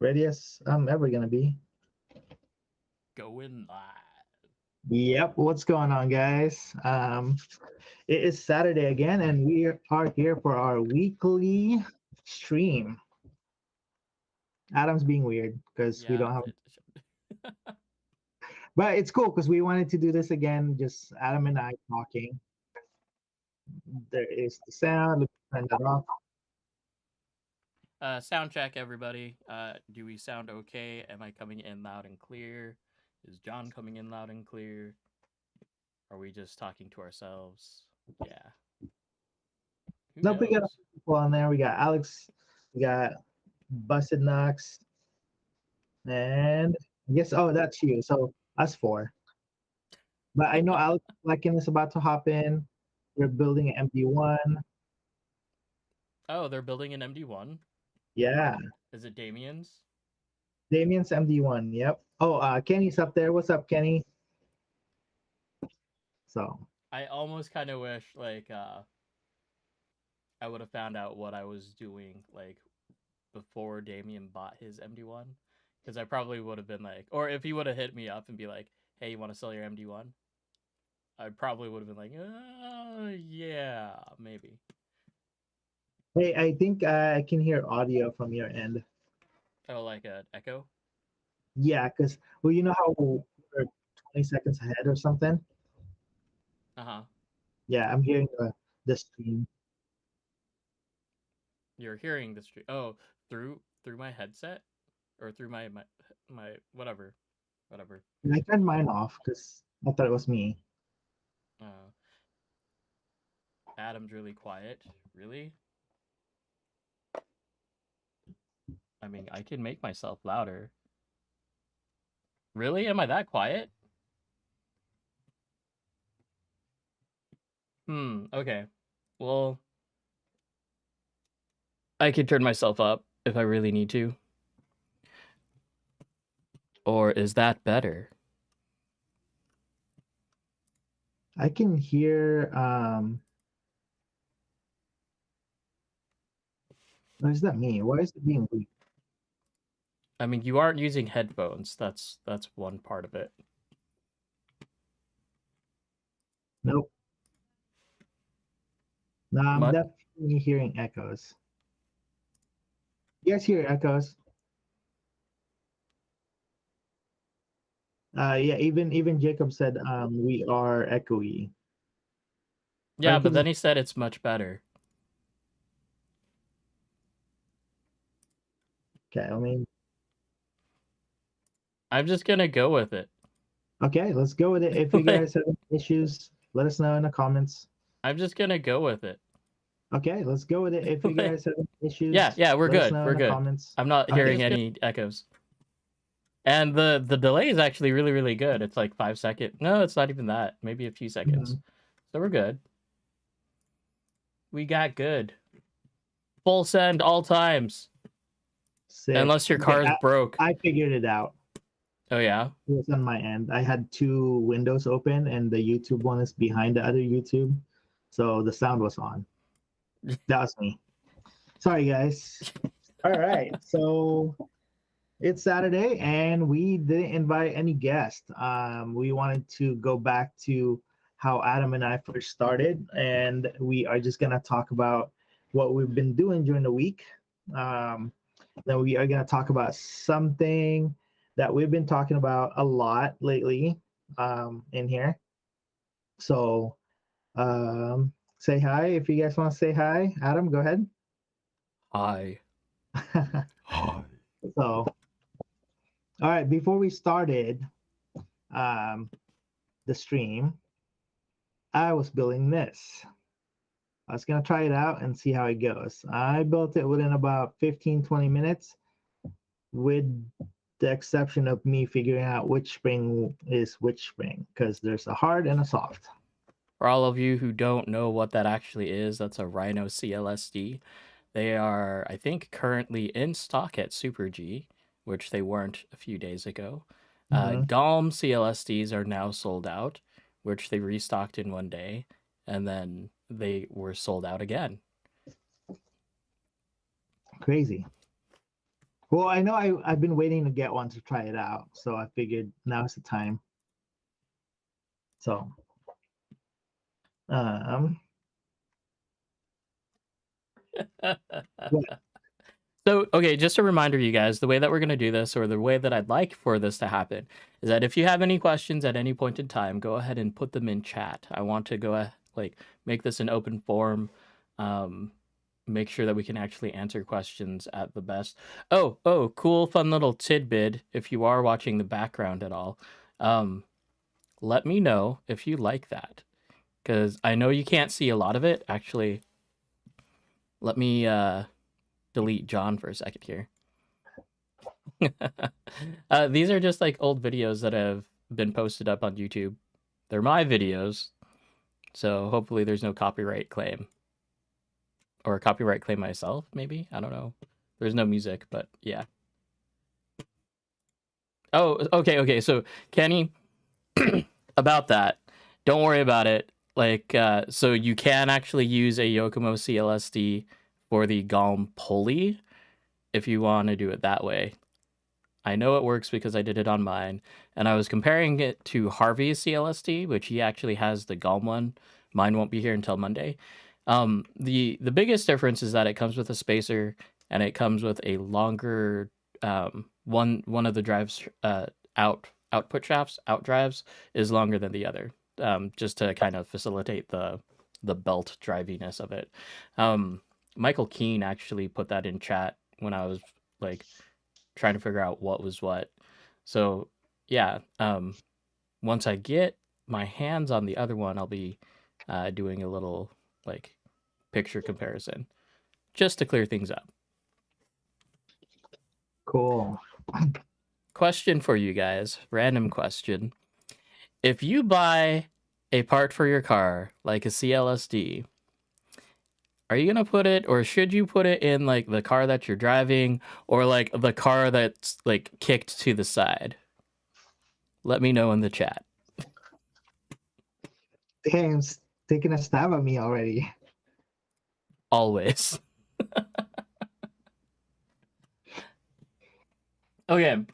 ready as I'm ever gonna be. Going live. Yep, what's going on, guys? It is Saturday again, and we are here for our weekly stream. Adam's being weird because we Yeah. don't have, but it's cool because we wanted to do this again, just Adam and I talking. There is the sound. Let's turn that off. Sound check, everybody. Do we sound okay? Am I coming in loud and clear? Is John coming in loud and clear? Are we just talking to ourselves? Yeah. Who Nope, we got knows? people on there. We got Alex, we got Busted Knox, and I guess that's you. So us four. But I know Alex Flecken is about to hop in. We're building an MD1. Oh, they're building an MD1. Yeah. Is it Damien's? Damien's MD1. Yep. Oh, Kenny's up there. What's up, Kenny? So I almost kind of wish I would have found out what I was doing before Damien bought his MD1, because I probably would have been like, or if he would have hit me up and be like, "Hey, you want to sell your MD1?" I probably would have been like, yeah, maybe. hey, I think I can hear audio from your end. Oh, like an echo? Yeah, because you know how we're 20 seconds ahead or something. Uh-huh. Yeah, I'm hearing the stream. You're hearing the stream. Oh, through my headset? Or through my whatever. Whatever. And I turned mine off because I thought it was me. Uh, Adam's really quiet. Really? I mean, I can make myself louder. Really? Am I that quiet? Okay. Well, I could turn myself up if I really need to. Or is that better? I can hear or is that me? Why is it being weak? I mean, you aren't using headphones. That's one part of it. Nope. No, I'm What? definitely hearing echoes. You guys hear echoes? Yeah, even Jacob said we are echoey. Yeah, I but can then he said it's much better. okay, I mean I'm just gonna go with it. okay, let's go with it. If you guys have any issues, let us know in the comments. I'm just gonna go with it. Okay, let's go with it. If you guys have any issues, Yeah, we're let us good. know We're in the good. comments. I'm not I'm hearing just gonna any echoes. And the delay is actually really, really good. It's like 5 seconds. No, it's not even that. Maybe a few seconds. So we're good. We got good. Full send all times. sick. Unless your Okay, car's broke. I figured it out. Oh yeah? It was on my end. I had two windows open and the YouTube one is behind the other YouTube. So the sound was on. That was me. Sorry guys. All right. So it's Saturday and we didn't invite any guests. We wanted to go back to how Adam and I first started, and we are just gonna talk about what we've been doing during the week. Then we are gonna talk about something that we've been talking about a lot lately in here. So say hi if you guys want to say hi. Adam, go ahead. Hi. Hi. So all right, before we started the stream, I was building this. I was going to try it out and see how it goes. I built it within about 15-20 minutes, with the exception of me figuring out which spring is which spring, because there's a hard and a soft. For all of you who don't know what that actually is, that's a Rhino CLSD. They are, I think, currently in stock at Super G, which they weren't a few days ago. GALM CLSDs are now sold out, which they restocked in one day, and then they were sold out again. Crazy. Well, I know I've been waiting to get one to try it out, so I figured now's the time. So, um, So, okay, just a reminder, you guys, the way that we're going to do this, or the way that I'd like for this to happen, is that if you have any questions at any point in time, go ahead and put them in chat. I want to make this an open forum, um, make sure that we can actually answer questions at the best. Oh, cool, fun little tidbit. If you are watching the background at all, um, let me know if you like that, because I know you can't see a lot of it. Actually, let me delete John for a second here. These are just like old videos that have been posted up on YouTube. They're my videos, so hopefully there's no copyright claim. Or a copyright claim myself, maybe? I don't know. There's no music, but yeah. Oh, okay. So, Kenny, about that, don't worry about it. Like, so you can actually use a Yokomo CLSD for the GALM pulley if you want to do it that way. I know it works because I did it on mine, and I was comparing it to Harvey's CLSD, which he actually has the GALM one. Mine won't be here until Monday. The biggest difference is that it comes with a spacer, and it comes with a longer one of the drives output shafts, out drives, is longer than the other, just to kind of facilitate the belt driviness of it. Michael Keane actually put that in chat when I was like trying to figure out what was what. So yeah, once I get my hands on the other one, I'll be doing a little like picture comparison just to clear things up. cool. Question for you guys, random question. If you buy a part for your car, like a CLSD, are you gonna put it, or should you put it in like the car that you're driving, or like the car that's like kicked to the side? Let me know in the chat. Damn's taking a stab at me already. Always. Okay.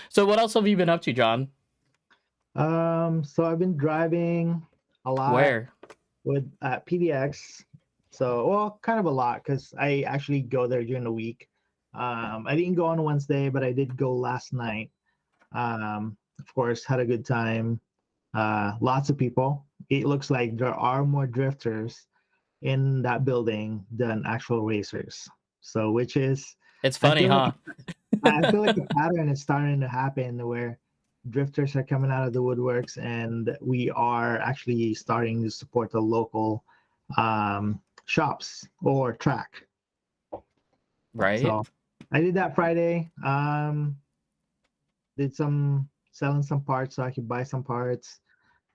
So what else have you been up to, John? So I've been driving a lot. Where? With PDX. So, well, kind of a lot because I actually go there during the week. I didn't go on Wednesday, but I did go last night. Of course, had a good time. Lots of people. It looks like there are more drifters in that building than actual racers. So, which is, It's funny, huh? I feel like the pattern is starting to happen where drifters are coming out of the woodworks, and we are actually starting to support the local shops or track. Right? So I did that Friday. Did some selling some parts so I could buy some parts.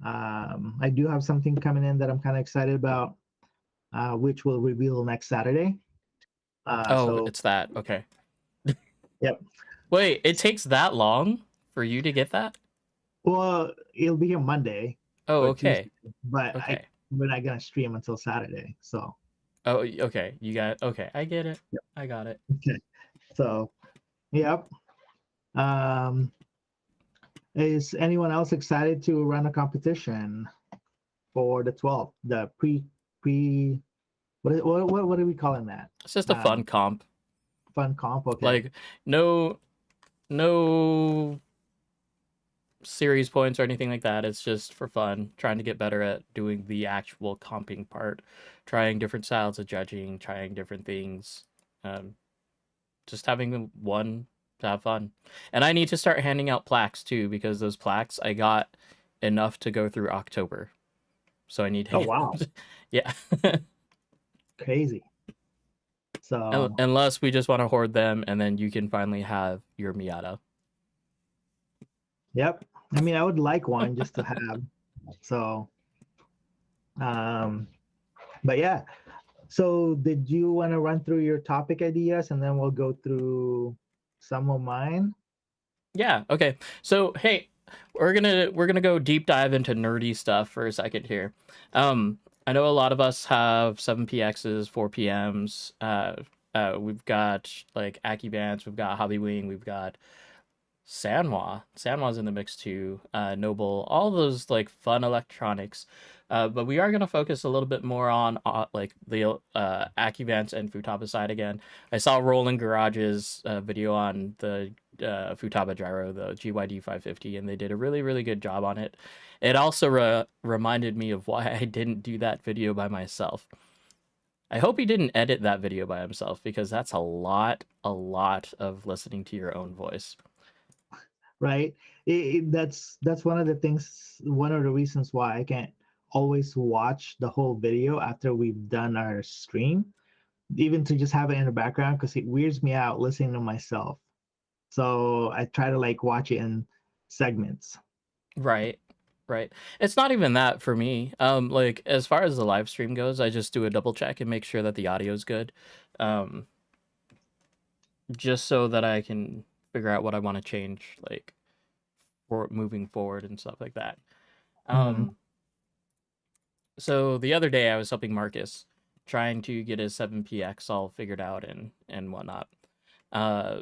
I do have something coming in that I'm kind of excited about, which will reveal next Saturday. It's that. Okay. Yep. Wait, it takes that long for you to get that? Well, it'll be here Monday. Oh, okay. Tuesday, but Okay. we're not gonna stream until Saturday. So. Oh, okay. You got it. Okay, I get it. Yep. I got it. Okay. So, yep. Is anyone else excited to run a competition for the 12th? The what are we calling that? It's just a fun comp. Fun comp. Okay. Like no series points or anything like that. It's just for fun, trying to get better at doing the actual comping part, trying different styles of judging, trying different things, just having one to have fun. And I need to start handing out plaques too, because those plaques I got enough to go through October, so I need. Oh wow! Yeah. Crazy. So unless we just want to hoard them, and then you can finally have your Miata. Yep. I mean, I would like one just to have. So, but yeah. So, did you want to run through your topic ideas, and then we'll go through some of mine? Yeah. Okay. So, hey, we're gonna go deep dive into nerdy stuff for a second here. I know a lot of us have 7PXs, 4PMs, We've got like Acuvance, we've got Hobbywing, we've got Sanwa. Sanwa's in the mix too. Noble, all those like fun electronics. But we are gonna focus a little bit more on like the Acuvance and Futaba side again. I saw Roland Garage's video on the Futaba gyro, the GYD 550, and they did a really good job on it. It also reminded me of why I didn't do that video by myself. I hope he didn't edit that video by himself because that's a lot of listening to your own voice. Right. That's one of the things. One of the reasons why I can't always watch the whole video after we've done our stream, even to just have it in the background, because it weirds me out listening to myself. So I try to like watch it in segments. Right. Right. It's not even that for me. Like as far as the live stream goes, I just do a double check and make sure that the audio is good. Um, just so that I can figure out what I want to change, like for moving forward and stuff like that. Mm-hmm. So the other day I was helping Marcus trying to get his 7px all figured out and whatnot. Uh,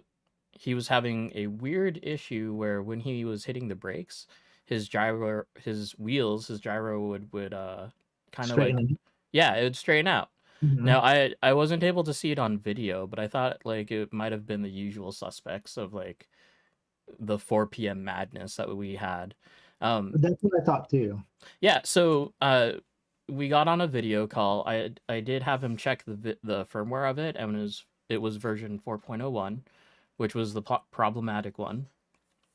he was having a weird issue where when he was hitting the brakes, his gyro, his wheels, his gyro would kind of like, Straightening. yeah, it would straighten out. Mm-hmm. Now I wasn't able to see it on video, but I thought like it might have been the usual suspects of like the 4 p.m. madness that we had. That's what I thought too. Yeah, so we got on a video call. I did have him check the firmware of it, and it was version 4.01, which was the problematic one.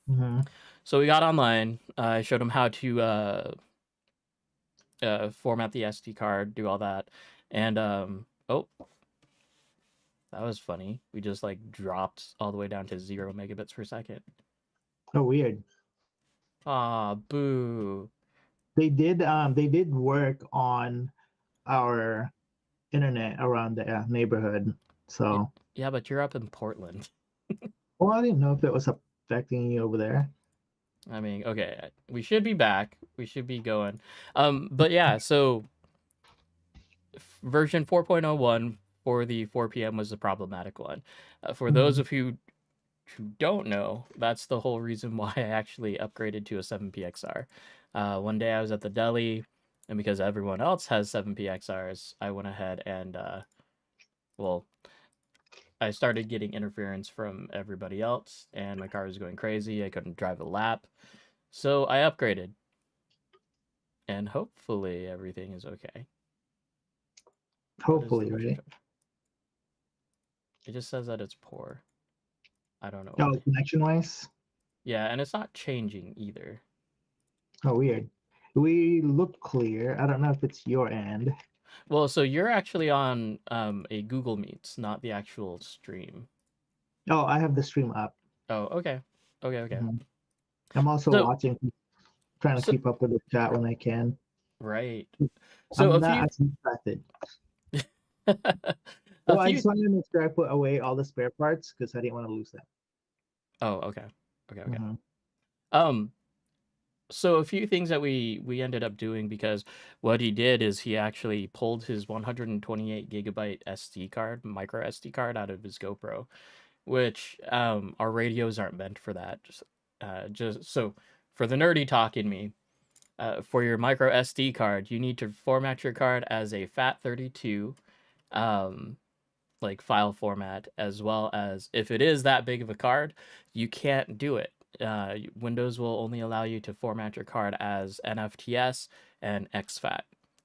Mm-hmm. So we got online. I showed him how to format the SD card, do all that, and oh, that was funny. We just like dropped all the way down to 0 megabits per second. Oh, weird. Ah, boo. They did work on our internet around the neighborhood. So, Yeah, but you're up in Portland. well, I didn't know if it was affecting you over there. I mean, okay, we should be back. We should be going. But yeah, so version 4.01 for the 4 p.m. was the problematic one. For those Mhm. of you who don't know, that's the whole reason why I actually upgraded to a 7pxr. One day I was at the deli, and because everyone else has 7pxrs, I went ahead and well, I started getting interference from everybody else, and my car was going crazy. I couldn't drive a lap, so I upgraded, and hopefully everything is okay. What is Hopefully, right? it just says that it's poor. I don't know Oh, why. connection wise. Yeah, and it's not changing either. Oh, weird. We look clear. I don't know if it's your end. Well, so you're actually on a Google Meets, not the actual stream. Oh, I have the stream up. Oh, okay. Okay. Mhm. I'm also So watching, trying to so keep up with the chat when I can. right. So I'm a not few as distracted. a Well, I few just wanted to make sure I put away all the spare parts because I didn't want to lose them. Oh, okay. Okay. Hmm. Um so a few things that we ended up doing because what he did is he actually pulled his 128 gigabyte SD card, micro SD card out of his GoPro, which our radios aren't meant for that. Just so for the nerdy talk in me, for your micro SD card, you need to format your card as a FAT32, um, like file format, as well as if it is that big of a card, you can't do it. Windows will only allow you to format your card as NFTS and exFAT.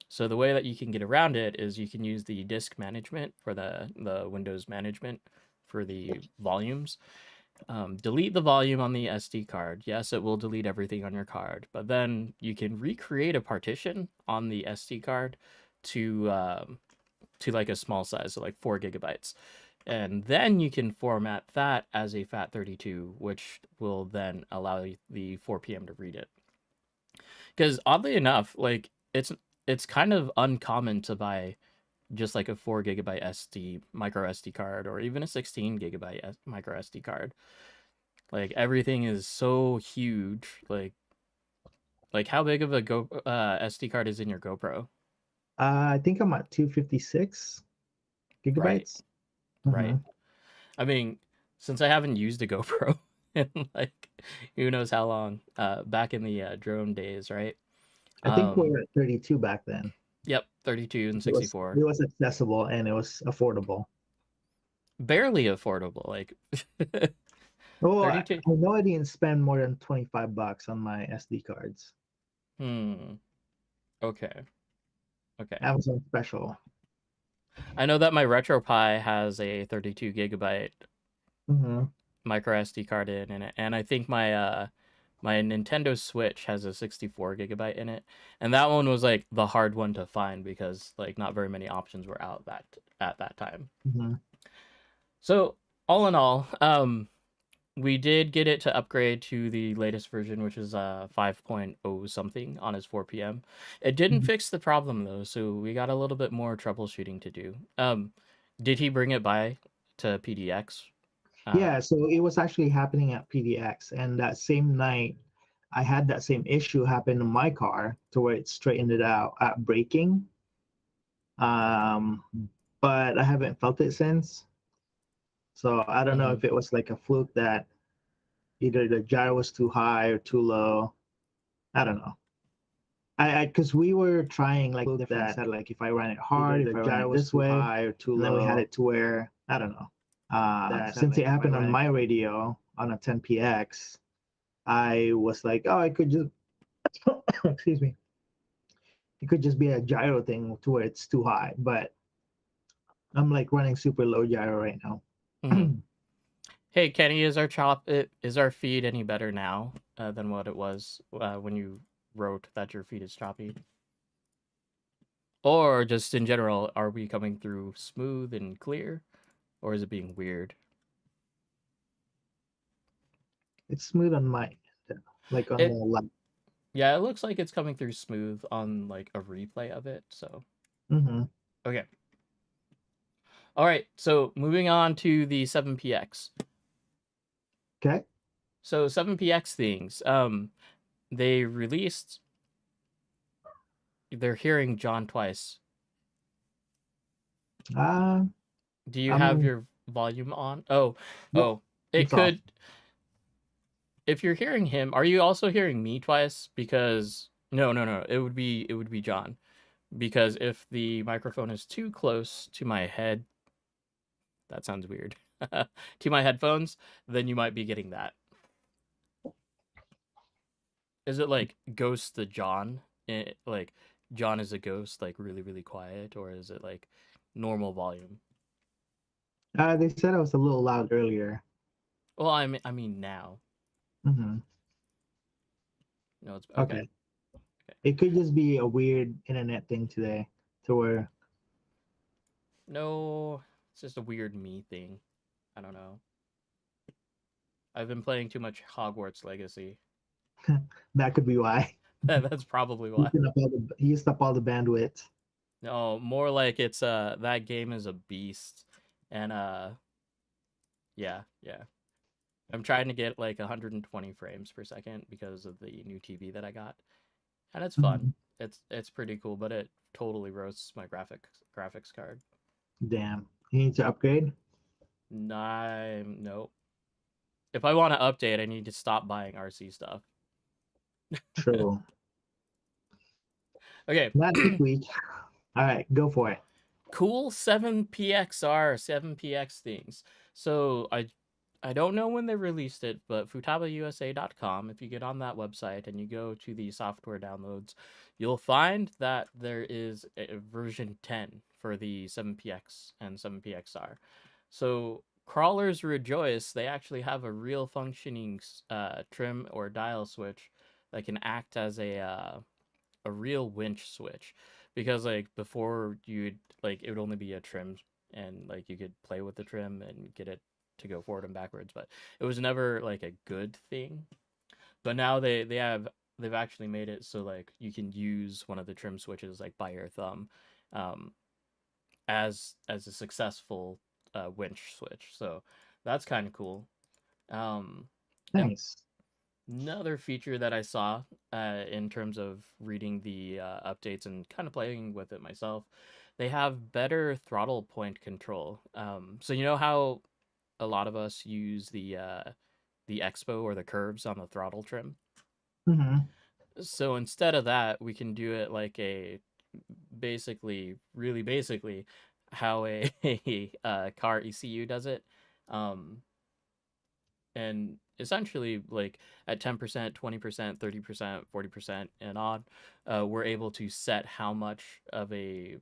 So the way that you can get around it is you can use the disk management for the Windows management for the volumes. Delete the volume on the SD card. Yes, it will delete everything on your card, but then you can recreate a partition on the SD card to like a small size, so like 4 gigabytes, and then you can format that as a FAT32, which will then allow the 4 p.m. to read it. Because oddly enough, like it's kind of uncommon to buy just like a 4 gigabyte SD micro SD card or even a 16 gigabyte micro SD card. Like everything is so huge. Like how big of a Go SD card is in your GoPro? I think I'm at 256 Right. gigabytes. right? Hmm. I mean, since I haven't used a GoPro in like who knows how long, back in the drone days, right? I think we Um, were at 32 back then. yep, 32 and It was 64. it was accessible and it was affordable. Barely affordable, like Oh, I 32. know I didn't spend more than $25 on my SD cards. Hmm. Okay. Okay. Amazon special. I know that my RetroPie has a 32 gigabyte Hmm. micro SD card in it, and I think my Nintendo Switch has a 64 gigabyte in it, and that one was like the hard one to find because like not very many options were out that at that time. Hmm. So all in all, we did get it to upgrade to the latest version, which is 5.0 something on his 4 p.m. It didn't fix the problem though, so we got a little bit more troubleshooting to do. Did he bring it by to PDX? Yeah, so it was actually happening at PDX, and that same night, I had that same issue happen in my car to where it straightened it out at braking. Um, but I haven't felt it since. So I don't know Mhm. if it was like a fluke that either the gyro was too high or too low. I don't know. Because we were trying like different set, like if I ran it hard, if I ran it this way, high or too low. Then we had it to where I don't know. Since it happened on my radio on a 10px, I was like, oh, I could just excuse me. It could just be a gyro thing to where it's too high, but I'm like running super low gyro right now. Mhm. Hey Kenny, is our feed any better now than what it was when you wrote that your feed is choppy? Or just in general, are we coming through smooth and clear, or is it being weird? It's smooth on my end, like on the It left. Yeah, it looks like it's coming through smooth on like a replay of it. So Mm-hmm. okay, all right. So moving on to the 7px. Okay. So 7px things. They released. They're hearing John twice. Uh, Do you I have mean, your volume on? Oh, yeah, oh. It it's off. could. If you're hearing him, are you also hearing me twice? Because no, no, no. It would be John. Because if the microphone is too close to my head, that sounds weird. To my headphones, then you might be getting that. Is it like Ghost the John? Like John is a ghost, like really, really quiet, or is it like normal volume? They said I was a little loud earlier. Well, I mean now. Mm-hmm. No, it's okay. Okay. Okay. It could just be a weird internet thing today, to where No, it's just a weird me thing. I don't know. I've been playing too much Hogwarts Legacy. that could be why. That's probably why. He used up all the bandwidth. No, more like it's that game is a beast, and yeah, yeah. I'm trying to get like 120 frames per second because of the new TV that I got, and it's fun. Mhm. It's pretty cool, but it totally roasts my graphics card. Damn. You need to upgrade? Nope. If I want to update, I need to stop buying RC stuff. True. Okay, Not this week. All right, go for it. cool 7PXR 7PX things. So I don't know when they released it, but futabausa.com, if you get on that website and you go to the software downloads, you'll find that there is a version 10 for the 7PX and 7PXR. So crawlers rejoice, they actually have a real functioning trim or dial switch that can act as a real winch switch, because like before you'd like it would only be a trim, and like you could play with the trim and get it to go forward and backwards, but it was never like a good thing. But now they've actually made it so like you can use one of the trim switches like by your thumb, um, as a successful winch switch. So that's kind of cool. And Nice. another feature that I saw in terms of reading the updates and kind of playing with it myself, they have better throttle point control. So you know how a lot of us use the expo or the curves on the throttle trim. Mm-hmm. So instead of that, we can do it like a basically, really basically, how a car ECU does it. Um, and essentially, like at 10%, 20%, 30%, 40%, and on, we're able to set how much of a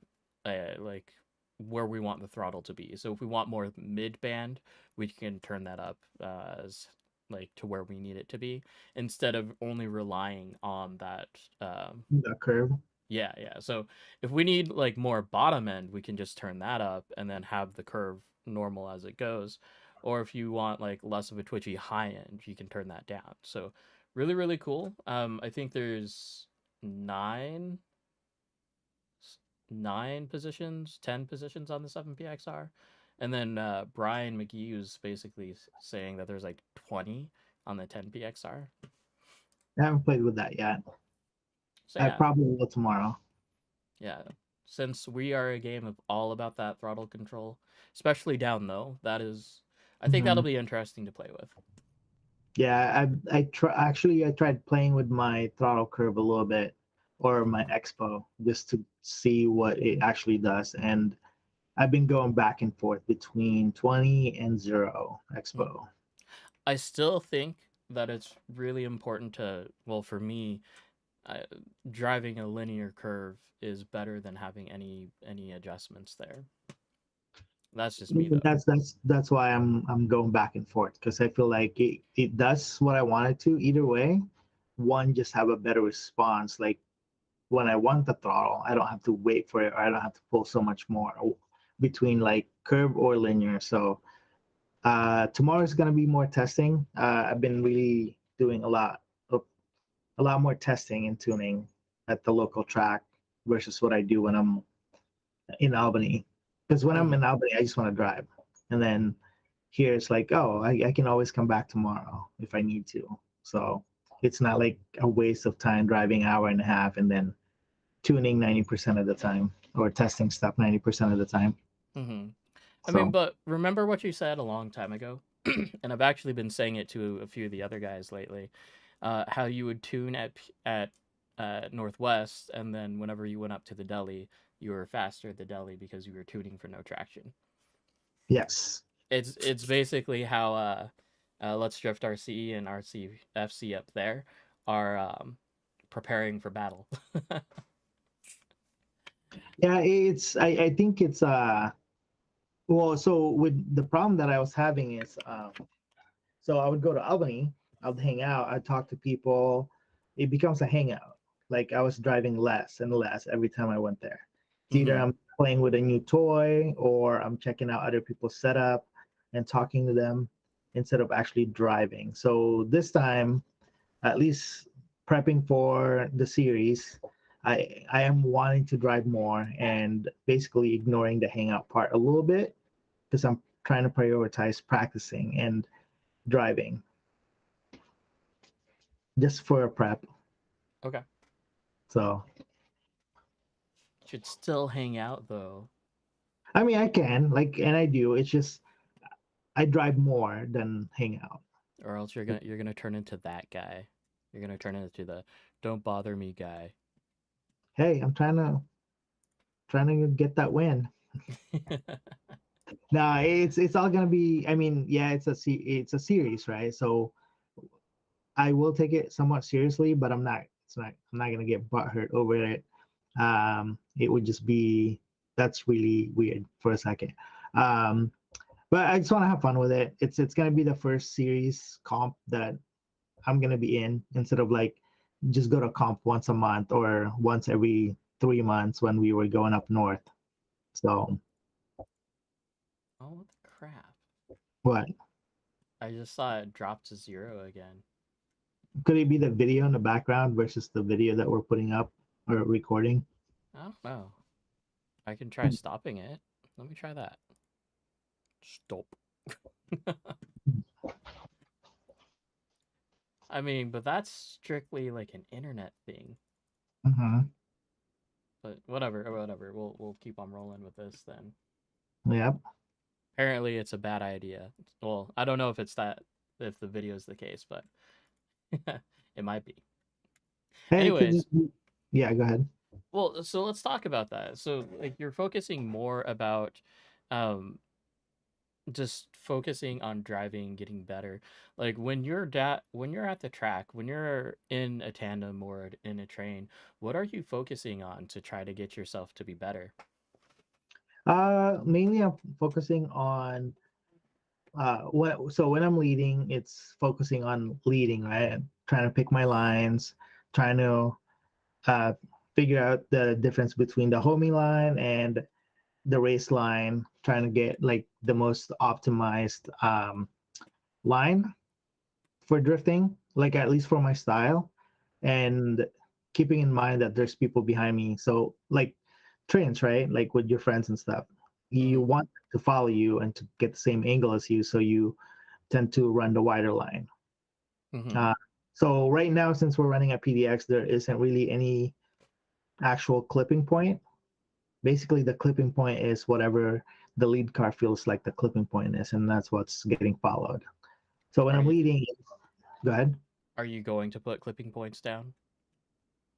like where we want the throttle to be. So if we want more mid band, we can turn that up as like to where we need it to be instead of only relying on that The curve. yeah, yeah. So if we need like more bottom end, we can just turn that up and then have the curve normal as it goes. Or if you want like less of a twitchy high end, you can turn that down. So really, really cool. I think there's nine nine positions, 10 positions on the 7PXR. And then Brian McGee was basically saying that there's like 20 on the 10PXR. I haven't played with that yet. So I yeah, probably will tomorrow. yeah, since we are a game of all about that throttle control, especially down low, that is, I think that'll Hmm. be interesting to play with. Yeah, I tried playing with my throttle curve a little bit, or my expo, just to see what it actually does. And I've been going back and forth between 20 and 0 Mm. expo. I still think that it's really important to, well, for me, I, driving a linear curve is better than having any adjustments there. That's just me though. That's why I'm going back and forth, because I feel like it does what I want it to either way. One just have a better response. Like when I want the throttle, I don't have to wait for it, or I don't have to pull so much more between like curve or linear. So tomorrow is gonna be more testing. I've been really doing of a lot more testing and tuning at the local track versus what I do when I'm in Albany. Because when I'm Mm-hmm. in Albany, I just want to drive, and then here it's like, oh, I can always come back tomorrow if I need to. So it's not like a waste of time driving hour and a half and then tuning 90% of the time, or testing stuff 90% of the time. Mm-hmm. I mean, So but remember what you said a long time ago, and I've actually been saying it to a few of the other guys lately. How you would tune at Northwest, and then whenever you went up to the deli, you were faster at the deli because you were tuning for no traction. yes. It's basically how Let's Drift RC and RCFC up there are preparing for battle. Yeah, I think it's well, so with the problem that I was having is so I would go to Albany, I'd hang out, I'd talk to people. It becomes a hangout. Like I was driving less and less every time I went there. It's either Mm-hmm. I'm playing with a new toy, or I'm checking out other people's setup and talking to them instead of actually driving. So this time, at least prepping for the series, I am wanting to drive more and basically ignoring the hangout part a little bit, because I'm trying to prioritize practicing and driving just for a prep. Okay. So Should still hang out though, I mean, I can like, and I do. It's just I drive more than hang out. or else you're gonna turn into that guy. You're gonna turn into the "don't bother me" guy. Hey, I'm trying to get that win. No, it's all gonna be. I mean, yeah, it's a series, right? So I will take it somewhat seriously, but I'm not. It's not. I'm not gonna get butthurt over it. It would just be, that's really weird for a second. Um, but I just want to have fun with it. It's gonna be the first series comp that I'm gonna be in, instead of like just go to comp once a month or once every 3 months when we were going up north. So Oh, what the crap! what I just saw it drop to 0 again. could it be, the video in the background versus the video that we're putting up or recording? I don't know. I can try stopping it. Let me try that. Stop. I mean, but that's strictly like an internet thing. Mm-hmm. But whatever. We'll keep on rolling with this then. Yep. Apparently, it's a bad idea. Well, I don't know if it's that if the video is the case, but it might be. Hey, it could Anyways, just be. Yeah, go ahead. well, so let's talk about that. So, like, you're focusing more about, um, just focusing on driving, getting better. Like when you're at the track, when you're in a tandem or in a train, what are you focusing on to try to get yourself to be better? Mainly I'm focusing on when I'm leading, it's focusing on leading, right? Trying to pick my lines, trying to uh figure out the difference between the homie line and the race line, trying to get like the most optimized line for drifting, like at least for my style, and keeping in mind that there's people behind me. So like trains, right? Like with your friends and stuff, you Mm-hmm. want to follow you and to get the same angle as you, so you tend to run the wider line. Mm-hmm. Uh, so right now, since we're running at PDX, there isn't really any actual clipping point. Basically, the clipping point is whatever the lead car feels like the clipping point is, and that's what's getting followed. So when Are I'm you leading, go ahead. are you going to put clipping points down?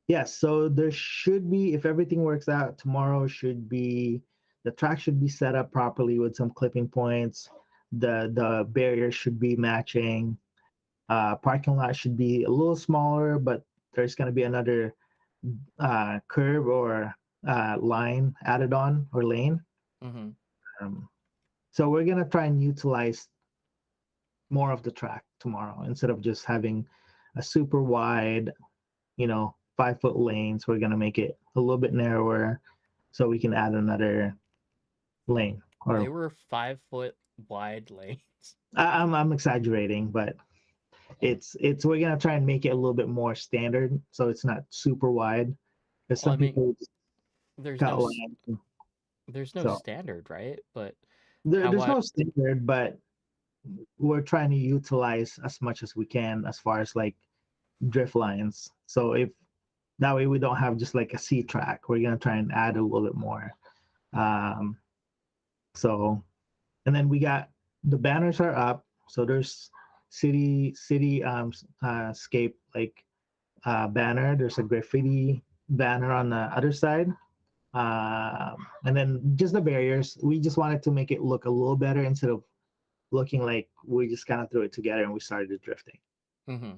Yes, so there should be, if everything works out, tomorrow should be the track should be set up properly with some clipping points. The barriers should be matching. Parking lot should be a little smaller, but there's going to be another curb or line added on or lane. Mm-hmm. Um, so we're going to try and utilize more of the track tomorrow instead of just having a super wide, 5 foot lanes. We're going to make it a little bit narrower so we can add another lane. They Or were 5 foot wide lanes. I'm exaggerating, but it's we're gonna try and make it a little bit more standard so it's not super wide because Well, some I mean, people just there's cut no lines. there's no So standard, right? But how there's I no standard, but we're trying to utilize as much as we can as far as like drift lines. So if that way we don't have just like a C track, we're gonna try and add a little bit more. Um, so and then we got the banners are up. So there's city scape like banner. There's a graffiti banner on the other side. And then just the barriers. We just wanted to make it look a little better instead of looking like we just kind of threw it together and we started drifting. mm-hmm.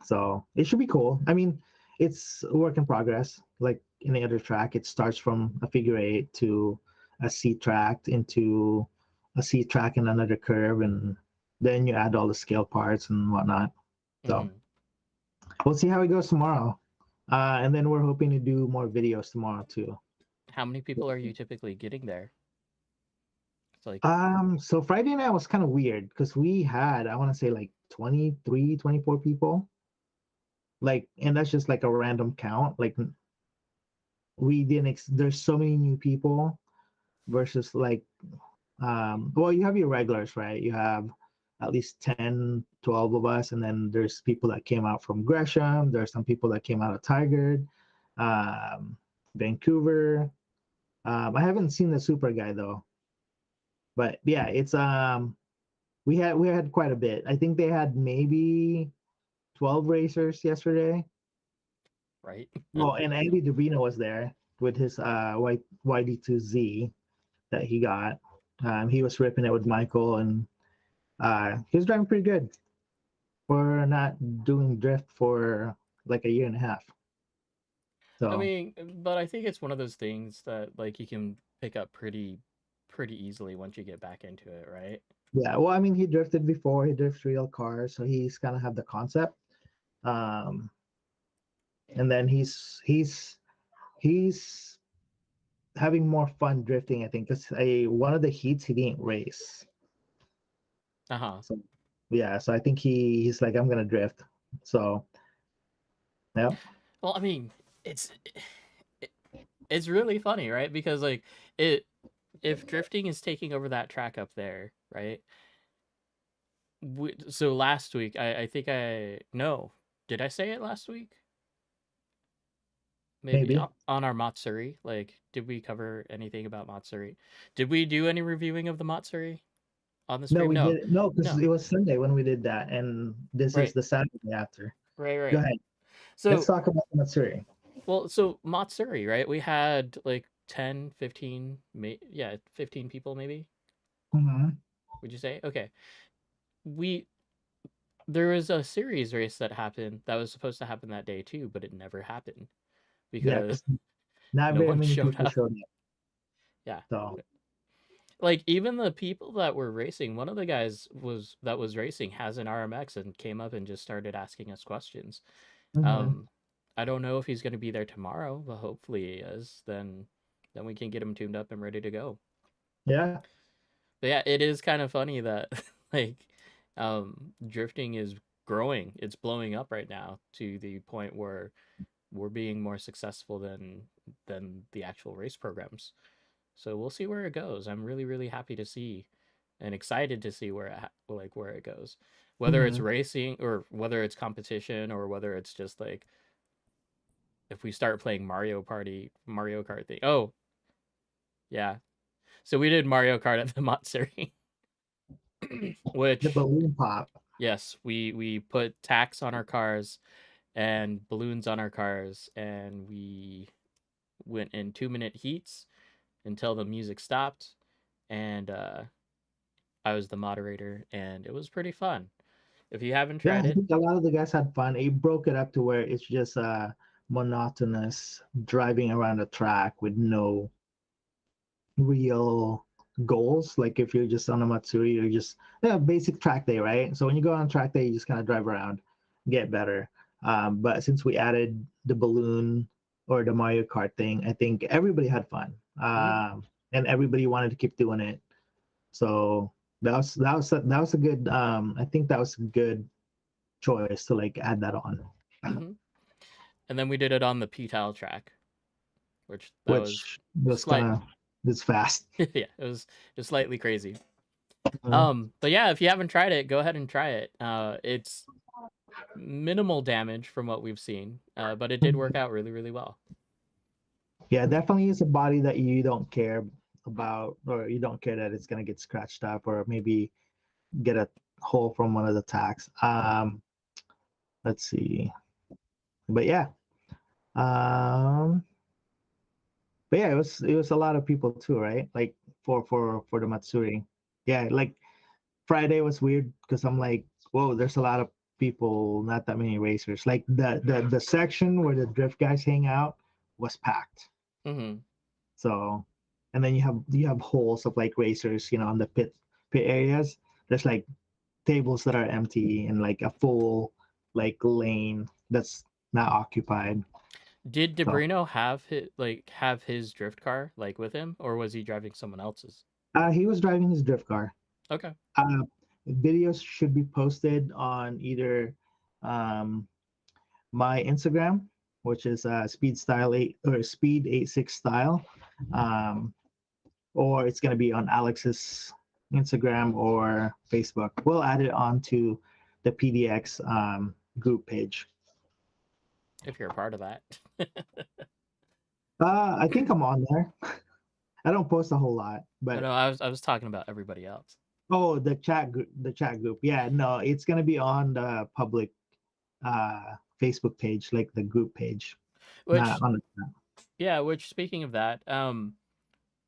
So it should be cool. I mean, it's a work in progress. Like any other track, it starts from a figure eight to a C track into a C track and another curve, and then you add all the scale parts and whatnot. So Mm-hmm. we'll see how it goes tomorrow. And then we're hoping to do more videos tomorrow too. How many people are you typically getting there? It's like, So Friday night was kind of weird because we had, I want to say like 23, 24 people. Like, and that's just like a random count. Like we didn't, there's so many new people versus like, well, you have your regulars, right? You have at least 10, 12 of us. And then there's people that came out from Gresham. There's some people that came out of Tigard, Vancouver. I haven't seen the super guy though, but yeah, it's we had quite a bit. I think they had maybe 12 racers yesterday. right? Well, and Andy Davino was there with his YD2Z that he got. He was ripping it with Michael, and he was driving pretty good for not doing drift for like a year and a half. I So mean, but I think it's one of those things that like you can pick up pretty easily once you get back into it, right? yeah, well, I mean, he drifted before. He drifts real cars, so he's kind of have the concept. Um, and then he's having more fun drifting, I think, because one of the heats he didn't race. Uh-huh. So yeah, so I think he's like, I'm gonna drift. So yeah, Well, I mean, it's it, it's really funny, right? Because like it if drifting is taking over that track up there, right? So last week, I think I no, did I say it last week? maybe maybe. on our Matsuri. Like, did we cover anything about Matsuri? Did we do any reviewing of the Matsuri on the No, stream? we No, did no, because no. it was Sunday when we did that, and this is Right, the Saturday after. right, Go right. ahead. Let's So, talk about the Matsuri. well, so Matsuri, right? We had like 10, 15, 15 people maybe. Mm-hmm. Would you say? Okay. We There was a series race that happened that was supposed to happen that day too, but it never happened Yeah, because because not no very one many showed people up. showed up. Yeah. So, Like even the people that were racing, one of the guys was racing has an RMX and came up and just started asking us questions. mhm. Um I don't know if he's going to be there tomorrow, but hopefully he is. Then we can get him tuned up and ready to go. Yeah. But yeah, it is kind of funny that like drifting is growing. It's blowing up right now to the point where we're being more successful than the actual race programs. So we'll see where it goes. I'm really really happy to see and excited to see where it goes. Whether it's Mhm. racing or whether it's competition or whether it's just like if we start playing Mario Kart thing. Oh, yeah. So we did Mario Kart at the Matsuri, The which balloon pop. yes, we put tacks on our cars and balloons on our cars, and we went in 2 minute heats until the music stopped, and I was the moderator, and it was pretty fun. If you haven't Yeah, tried I it, think a lot of the guys had fun. It broke it up to where it's just monotonous driving around a track with no real goals. Like if you're just on a Matsuri, you're just yeah, basic track day, right? So when you go on track day, you just kind of drive around, get better. But since we added the balloon or the Mario Kart thing, I think everybody had fun, mhm, and everybody wanted to keep doing it. So that was a good. I think that was a good choice to like add that on, mhm. And then we did it on the P-tile track, which that was which was kind slight. of it's fast. Yeah, it was just slightly crazy. Mhm. But yeah, if you haven't tried it, go ahead and try it. It's minimal damage from what we've seen, but it did work out really, really well. Yeah, definitely is a body that you don't care about, or you don't care that it's gonna get scratched up, or maybe get a hole from one of the tacks. Let's see, but yeah, um, but yeah, it was a lot of people too, right? Like for the Matsuri, yeah, like Friday was weird because I'm like, whoa, there's a lot of people, not that many racers. Like the section where the drift guys hang out was packed. Hmm. So, and then you have holes of like racers, on the pit areas. There's like tables that are empty and like a full like lane that's not occupied. Did So, Debrino have his drift car like with him, or was he driving someone else's? he was driving his drift car. Okay. Uh, Videos should be posted on either um, my Instagram, which is Speed Style 8 or Speed 86 Style, um, or it's going to be on Alex's Instagram or Facebook. We'll add it onto the PDX group page. If you're a part of that. I think I'm on there. I don't post a whole lot, Oh but no, I was talking about everybody else. oh, the chat group. Yeah, no, it's gonna be on the public Facebook page, like the group page, not Which on the. yeah, which speaking of that,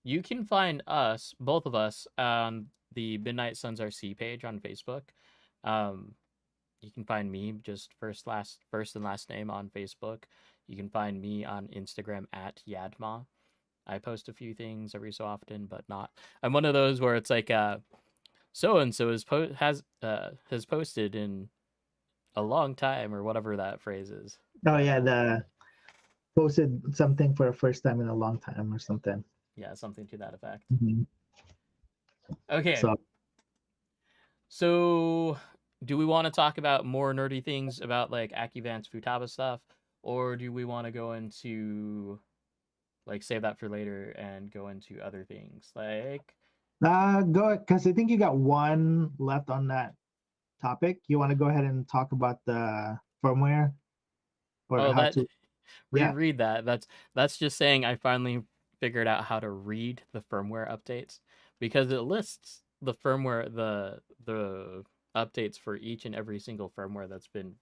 you can find us, both of us, on the Midnight Suns RC page on Facebook. Um, you can find me just first and last name on Facebook. You can find me on Instagram at Yadma. I post a few things every so often, but not. I'm one of those where it's like so and so has posted in a long time or whatever that phrase is. Oh yeah, the posted something for the first time in a long time or something. Yeah, something to that effect. Mhm. Okay, So so do we want to talk about more nerdy things about like Acuvance Futaba stuff, or do we want to go into like save that for later and go into other things like go because I think you got one left on that topic. You want to go ahead and talk about the firmware or oh how that to? Yeah. reread that. That's just saying I finally figured out how to read the firmware updates, because it lists the firmware, the updates for each and every single firmware that's been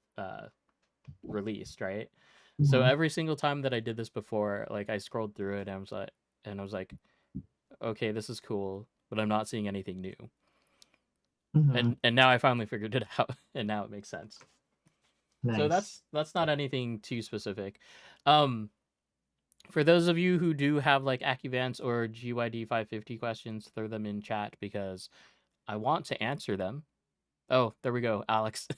released, right? So Mhm. every single time that I did this before, like I scrolled through it and I was like, okay, this is cool, but I'm not seeing anything new. Mhm. And now I finally figured it out, and now it makes sense. So Nice. that's not anything too specific. Um, for those of you who do have like Acuvance or GYD 550 questions, throw them in chat because I want to answer them. Oh, there we go, Alex.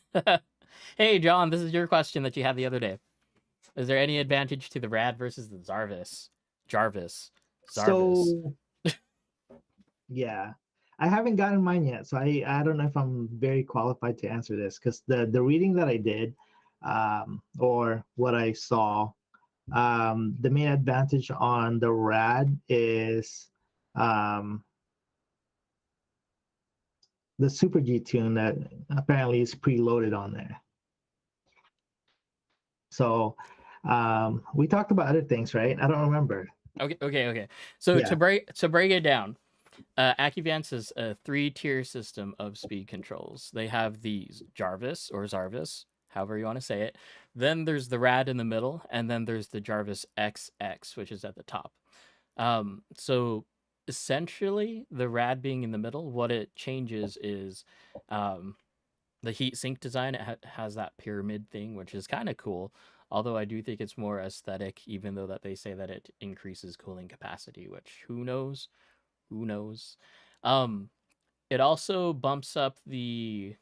Hey, John, this is your question that you had the other day. Is there any advantage to the Rad versus the Zarvis? Jarvis. Zarvis. So yeah, I haven't gotten mine yet, so I don't know if I'm very qualified to answer this because the reading that I did, or what I saw, the main advantage on the Rad is um, the Super G tune that apparently is preloaded on there. So we talked about other things, right? I don't remember. Okay. So Yeah. to break it down, Acuvance is a 3-tier system of speed controls. They have the Jarvis or Zarvis, however you want to say it. Then there's the Rad in the middle, and then there's the Jarvis XX, which is at the top. So essentially, the Rad being in the middle, what it changes is um, the heat sink design. It has that pyramid thing, which is kind of cool. Although I do think it's more aesthetic, even though that they say that it increases cooling capacity, which who knows? Who knows? Um, it also bumps up the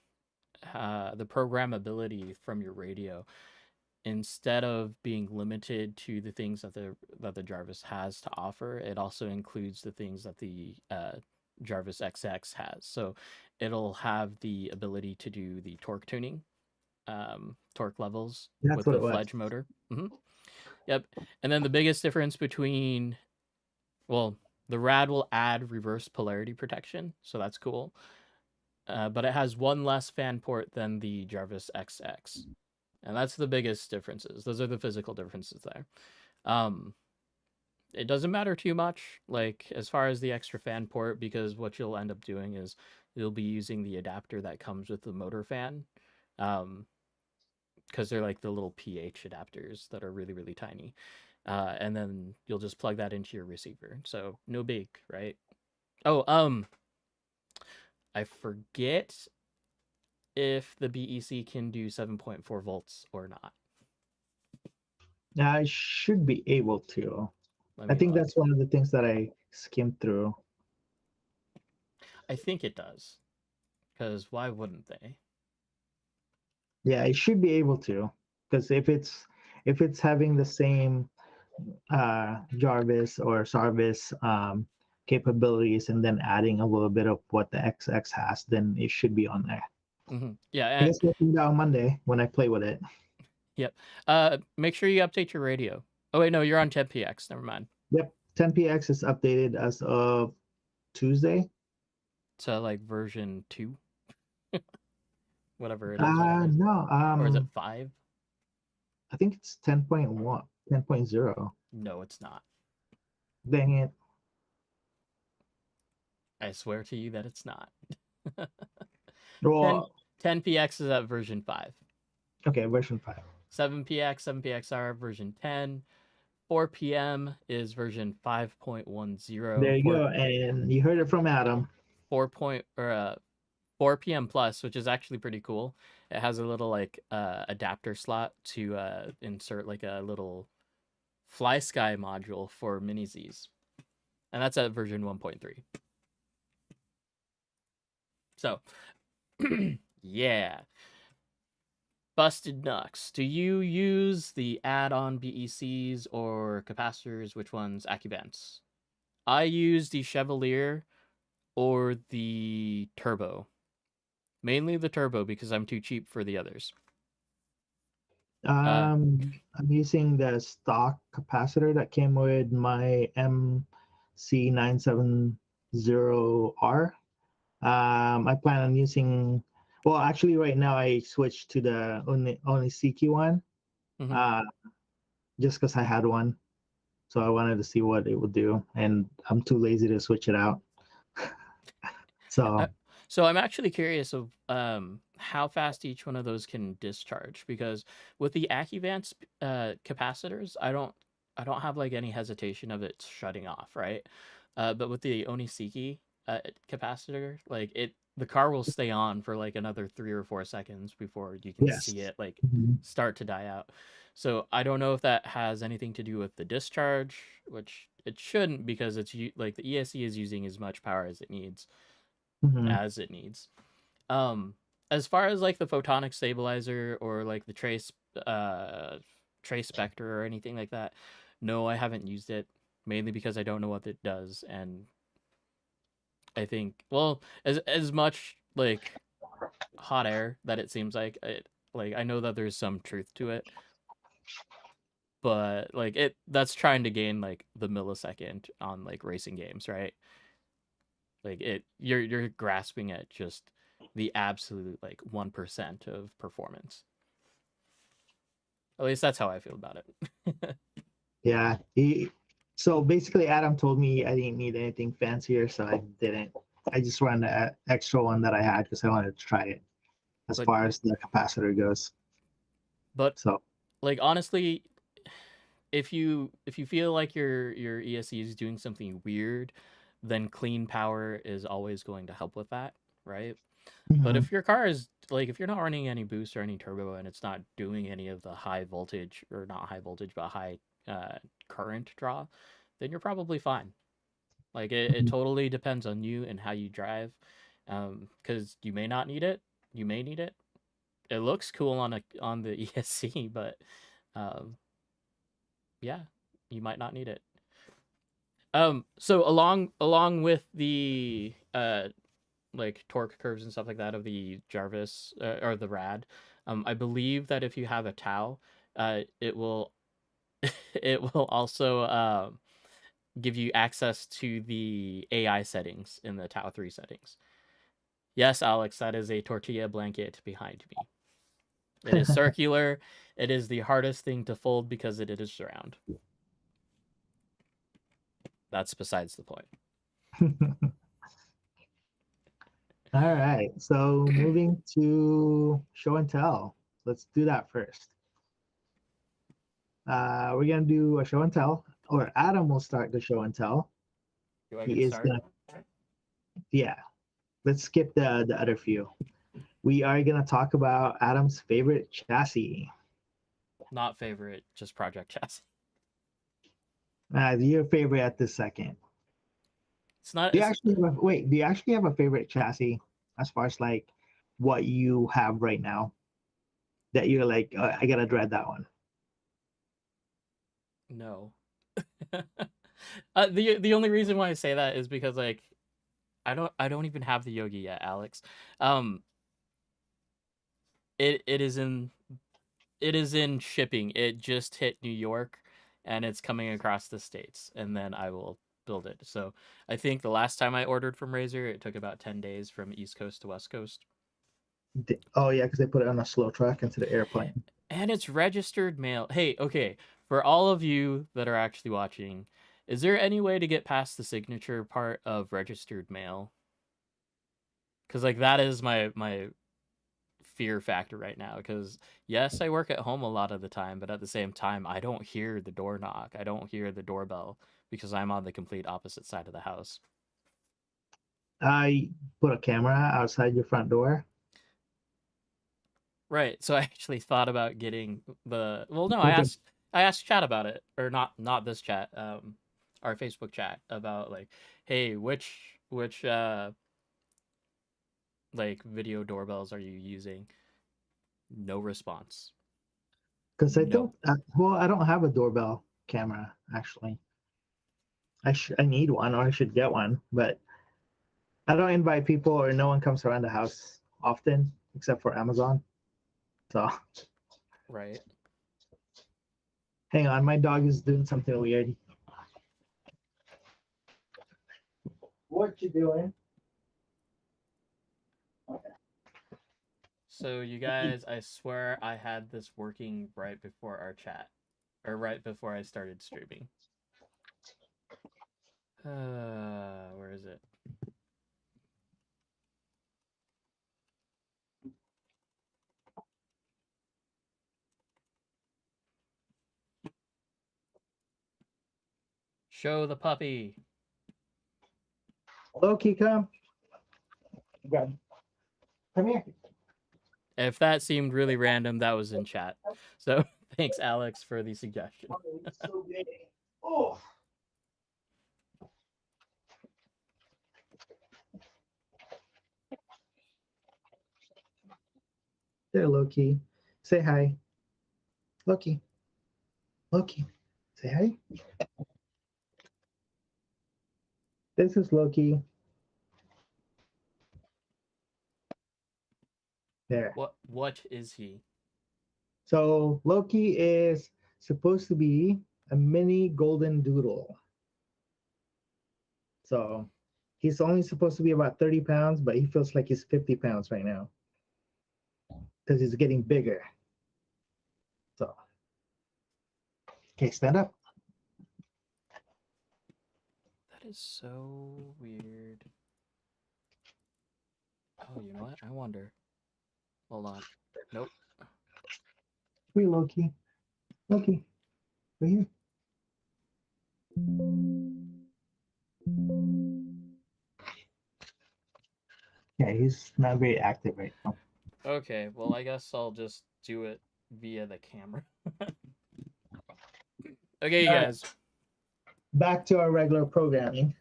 programmability from your radio. Instead of being limited to the things that the Jarvis has to offer, it also includes the things that the Jarvis XX has. So it'll have the ability to do the torque tuning, torque levels That's with what the it was. Fledge motor. Yep. And then the biggest difference between, well, the Rad will add reverse polarity protection, so that's cool. But it has one less fan port than the Jarvis XX, and that's the biggest differences. Those are the physical differences there. Um, it doesn't matter too much, like as far as the extra fan port, because what you'll end up doing is you'll be using the adapter that comes with the motor fan, because they're like the little PH adapters that are really really tiny, and then you'll just plug that into your receiver. So no big, right? Oh, I forget if the BEC can do 7.4 volts or not. I should be able to. Let I me think look. that's one of the things that I skimmed through. I think it does, because why wouldn't they? Yeah, I should be able to, because if it's having the same Jarvis or Sarvis capabilities and then adding a little bit of what the XX has, then it should be on there. Yeah, I and guess we'll find out on Monday when I play with it. yep. Make sure you update your radio. Oh wait, no, you're on 10px. Never mind. Yep, 10px is updated as of Tuesday. To like version 2, whatever it is right now, No, or is it 5? I think it's 10.1, 10.0. No, it's not. Dang it. I swear to you that it's not. 10 Well, 10px is at version 5. okay, version 5. 7px, 7pxr version 10. 4pm is version 5.10. There you go. And you heard it from Adam. 4pm plus, which is actually pretty cool. It has a little like adapter slot to insert like a little fly sky module for mini Z's, and that's at version 1.3. So yeah. Busted Nux. Do you use the add-on BECs or capacitors? Which ones? Acuvance. I use the Chevalier or the Turbo. Mainly the Turbo because I'm too cheap for the others. Uh, I'm using the stock capacitor that came with my MC970R. I plan on using, well, actually, right now I switched to the only CQ one. mhm. Uh, just because I had one. So I wanted to see what it would do, and I'm too lazy to switch it out. Uh, So so I'm actually curious of how fast each one of those can discharge, because with the Acuvance capacitors, I don't have like any hesitation of it shutting off, right? But with the Onisiki capacitor, like the car will stay on for like another 3 or 4 seconds before you can see yes. it like Mhm. start to die out. So I don't know if that has anything to do with the discharge, which it shouldn't, because like the ESC is using as much power Mhm. as it needs. Um, as far as like the photonic stabilizer or like the trace specter or anything like that, no, I haven't used it, mainly because I don't know what it does, and I think, well, as much like hot air that it seems like I know that there's some truth to it, but like that's trying to gain like the millisecond on like racing games, right? Like you're grasping at just the absolute like 1% of performance. At least that's how I feel about it. Yeah. So basically, Adam told me I didn't need anything fancier, so I didn't. I just ran the extra one that I had because I wanted to try it as but far as the capacitor goes. but So like honestly, if you feel like your ESC is doing something weird, then clean power is always going to help with that, right? But mhm, if your car is like, if you're not running any boost or any turbo and it's not doing any of the high voltage, or not high voltage but high uh, current draw, then you're probably fine. Like it mhm, totally depends on you and how you drive, because you may not need it, you may need it. It looks cool on the ESC, but um, yeah, you might not need it. So along with the like torque curves and stuff like that of the Jarvis or the Rad, I believe that if you have a Tau, it will it will also give you access to the AI settings in the Tau 3 settings. Yes, Alex, that is a tortilla blanket behind me. It is circular. It is the hardest thing to fold because it is round. That's besides the point. All right. So moving to show and tell. Let's do that first. We're gonna do a show and tell, or Adam will start the show and tell. Do I get He to is start? gonna, yeah. Let's skip the other few. We are gonna talk about Adam's favorite chassis. Not favorite, just project chassis. Your favorite at this second. It's not. Do you It's actually have wait? Do you actually have a favorite chassis as far as like what you have right now that you're like, I gotta dread that one? no. The only reason why I say that is because like I don't even have the Yogi yet, Alex. Um, it is in shipping. It just hit New York, and it's coming across the states, and then I will build it. So I think the last time I ordered from Razer, it took about 10 days from East Coast to West Coast, Oh yeah, because they put it on a slow track into the airplane. and it's registered mail. Hey, okay, for all of you that are actually watching, is there any way to get past the signature part of registered mail? Because like that is my fear factor right now, because yes, I work at home a lot of the time, but at the same time I don't hear the door knock, I don't hear the doorbell, because I'm on the complete opposite side of the house. I put a camera outside your front door. Right, so I actually thought about getting the, well, no, Like a, I asked chat about it, or not this chat, our Facebook chat, about like, hey, which like video doorbells are you using? No response. because I No. think, well, I don't have a doorbell camera actually. I need one or I should get one, but I don't invite people or no one comes around the house often except for Amazon. So Right. hang on, my dog is doing something weird. What you doing? So you guys, I swear I had this working right before our chat. or right before I started streaming. Where is it? Show the puppy. Loki, come. Grab. Come here. If that seemed really random, that was in chat. So thanks, Alex, for the suggestion. Oh, it's so big. Oh. There, Loki. Say hi. Loki. Loki. Say hi. This is Loki. There. What is he? So Loki is supposed to be a mini golden doodle. So he's only supposed to be about 30 pounds, but he feels like he's 50 pounds right now because he's getting bigger. So, okay, stand up. That is so weird. Oh, you know what? I wonder. Hold on. Nope. Wait, Loki. Loki. Right here. Yeah, he's not very active right now. Okay, well, I guess I'll just do it via the camera. Okay, you guys. Back to our regular programming.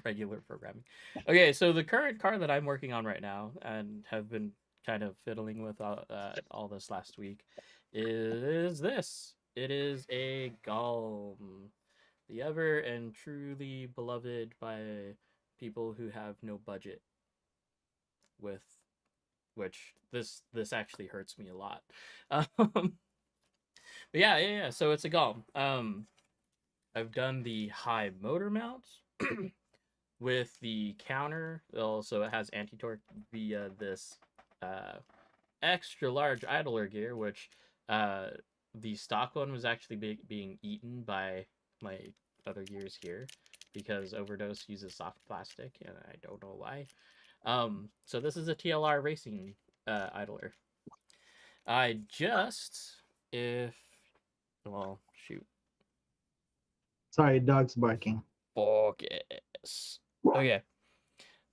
Regular programming. Okay, so the current car that I'm working on right now and have been kind of fiddling with all this last week is this. It is a Galm, the ever and truly beloved by people who have no budget. With which this actually hurts me a lot. But yeah. So it's a Galm. I've done the high motor mount with the counter. Also, it has anti-torque via this extra large idler gear, which uh, the stock one was actually being eaten by my other gears here because Overdose uses soft plastic, and I don't know why. So this is a TLR racing idler. I just, if, well, shoot. Sorry, dog's barking. Focus. Okay.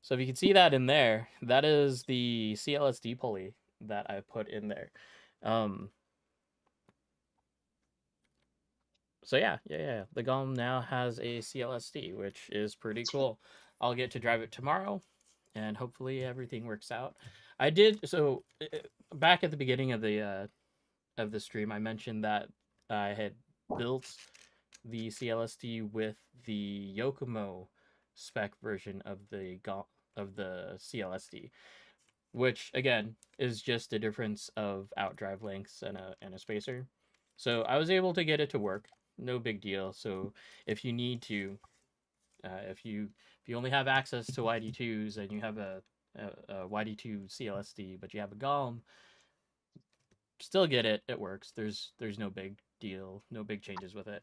So if you can see that in there, that is the CLSD pulley that I put in there. So yeah. The Golem now has a CLSD, which is pretty cool. I'll get to drive it tomorrow, and hopefully everything works out. I did so back at the beginning of the stream. I mentioned that I had built the CLSD with the Yokomo spec version of the CLSD, which again is just a difference of outdrive lengths and a spacer. So I was able to get it to work, no big deal. So if you need to, if you only have access to YD2s and you have a YD2 CLSD, but you have a GOM, still get it. It works. There's no big deal, no big changes with it.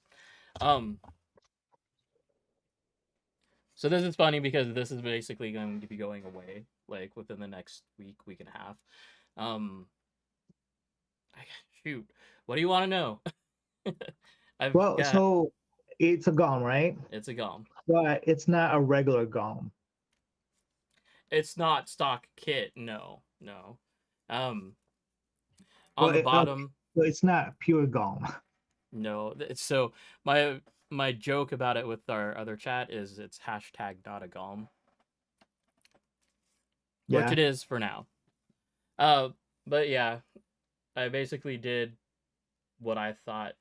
So this is funny because this is basically going to be going away like within the next week and a half. Um, shoot, what do you want to know? I've Well, got so it's a GOM, right? it's a GOM. But it's not a regular GOM. It's not stock kit. No. Um, on Well, the bottom. so it's not pure GOM. No. So my joke about it with our other chat is it's hashtag not a GOM, which Yeah. it is for now. But yeah, I basically did what I thought.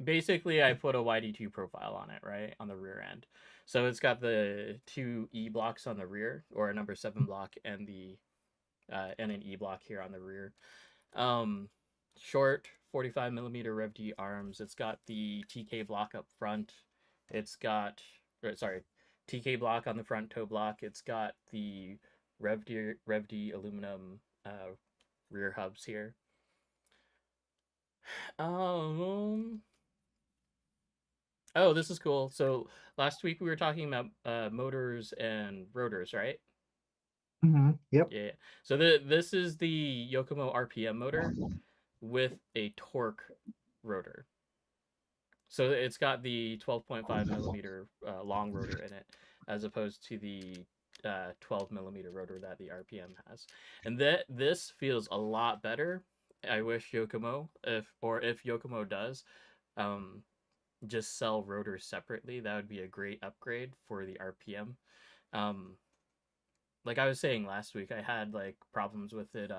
Basically, I put a YD2 profile on it, right? On the rear end. So it's got the two E blocks on the rear, or a number 7 block, and and an E block here on the rear. Short 45 millimeter Rev D arms. It's got the TK block up front. It's got, TK block on the front toe block. It's got the Rev D aluminum rear hubs here. Um. Oh, this is cool. So last week we were talking about motors and rotors, right? Yep. Yeah. So this is the Yokomo RPM motor with a torque rotor. So it's got the 12.5 millimeter long rotor in it, as opposed to the 12 millimeter rotor that the RPM has, and that this feels a lot better. I wish Yokomo, if Yokomo does, um, just sell rotors separately. That would be a great upgrade for the RPM. Um, like I was saying last week, I had like problems with it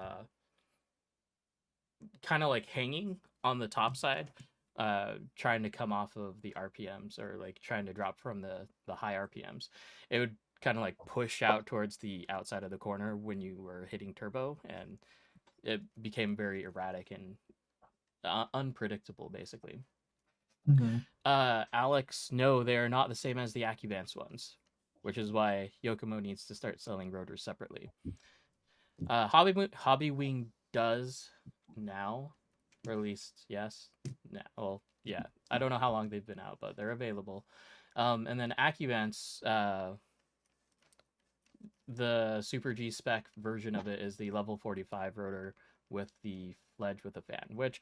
kind of like hanging on the top side, trying to come off of the RPMs, or like trying to drop from the high RPMs. It would kind of like push out towards the outside of the corner when you were hitting turbo, and it became very erratic and unpredictable basically. Hmm. Alex, no, they are not the same as the Acuvance ones, which is why Yokomo needs to start selling rotors separately. Hobbywing does now, or at least yes, now. Well, yeah, I don't know how long they've been out, but they're available. And then Acuvance, the Super G spec version of it is the level 45 rotor with the fledge with a fan, which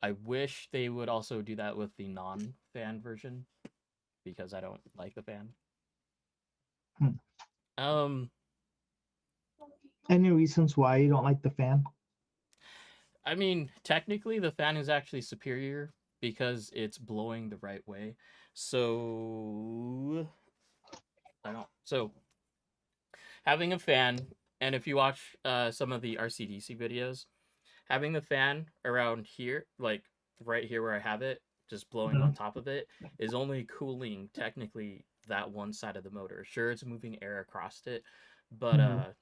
I wish they would also do that with the non-fan version because I don't like the fan. Um, Any reasons why you don't like the fan? I mean, technically, the fan is actually superior because it's blowing the right way. So I don't. So having a fan, and if you watch some of the RCDC videos, having the fan around here, like right here where I have it, just blowing on Mhm. top of it, is only cooling technically that one side of the motor. Sure, it's moving air across it, but Mhm.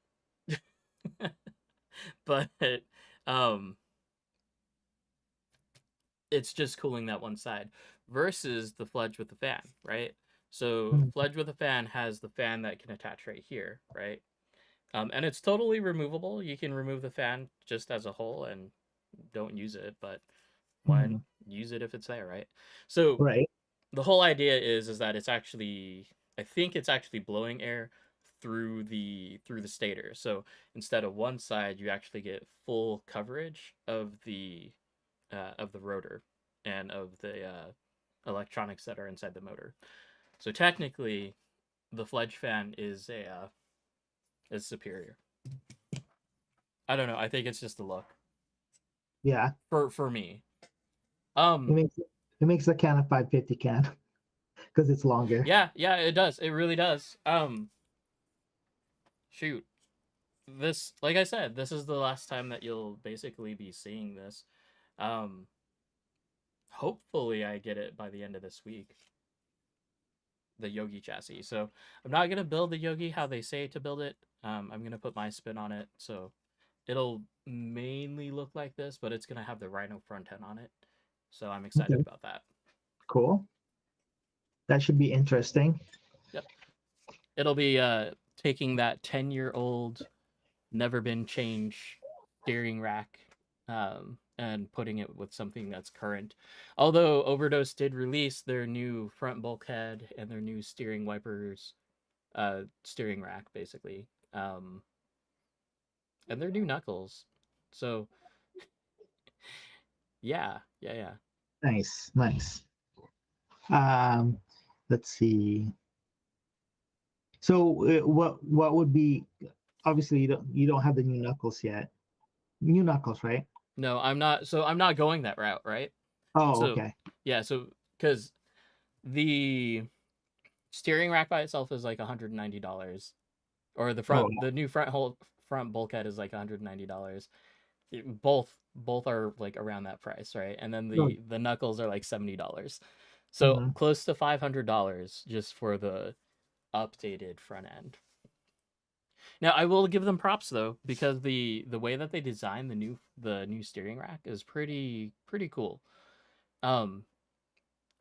but um it's just cooling that one side versus the fledge with the fan, right? So Mhm. fledge with a fan has the fan that can attach right here, right? And it's totally removable. You can remove the fan just as a whole and don't use it, but why Mhm. use it if it's there, right? So Right. the whole idea is that it's actually, I think it's actually blowing air through the stator. So instead of one side, you actually get full coverage of the rotor and of the electronics that are inside the motor. So technically, the fledge fan is superior. I don't know. I think it's just a look Yeah. for me. It Um, makes it makes the can a 550 can because it's longer. yeah, it does. It really does. Shoot. This, like I said, this is the last time that you'll basically be seeing this. Um, hopefully, I get it by the end of this week. The Yogi chassis. So I'm not gonna build the Yogi how they say to build it. I'm gonna put my spin on it. So it'll mainly look like this, but it's gonna have the Rhino front end on it. So I'm excited Okay. about that. Cool. That should be interesting. Yep. It'll be taking that 10-year-old never been changed steering rack and putting it with something that's current. Although Overdose did release their new front bulkhead and their new steering wipers, steering rack basically, and their new knuckles. So yeah. Nice. Nice. Um, let's see. So, what would be? Obviously, you don't have the new knuckles yet. New knuckles, right? No, I'm not. So I'm not going that route, right? Oh, So okay. yeah, so because the steering rack by itself is like $190, or Oh, the new front bulkhead is like $190. Both are like around that price, right? And then no. the knuckles are like $70. So Mhm. close to $500 just for the updated front end. Now I will give them props though, because the way that they designed the new steering rack is pretty cool. Um,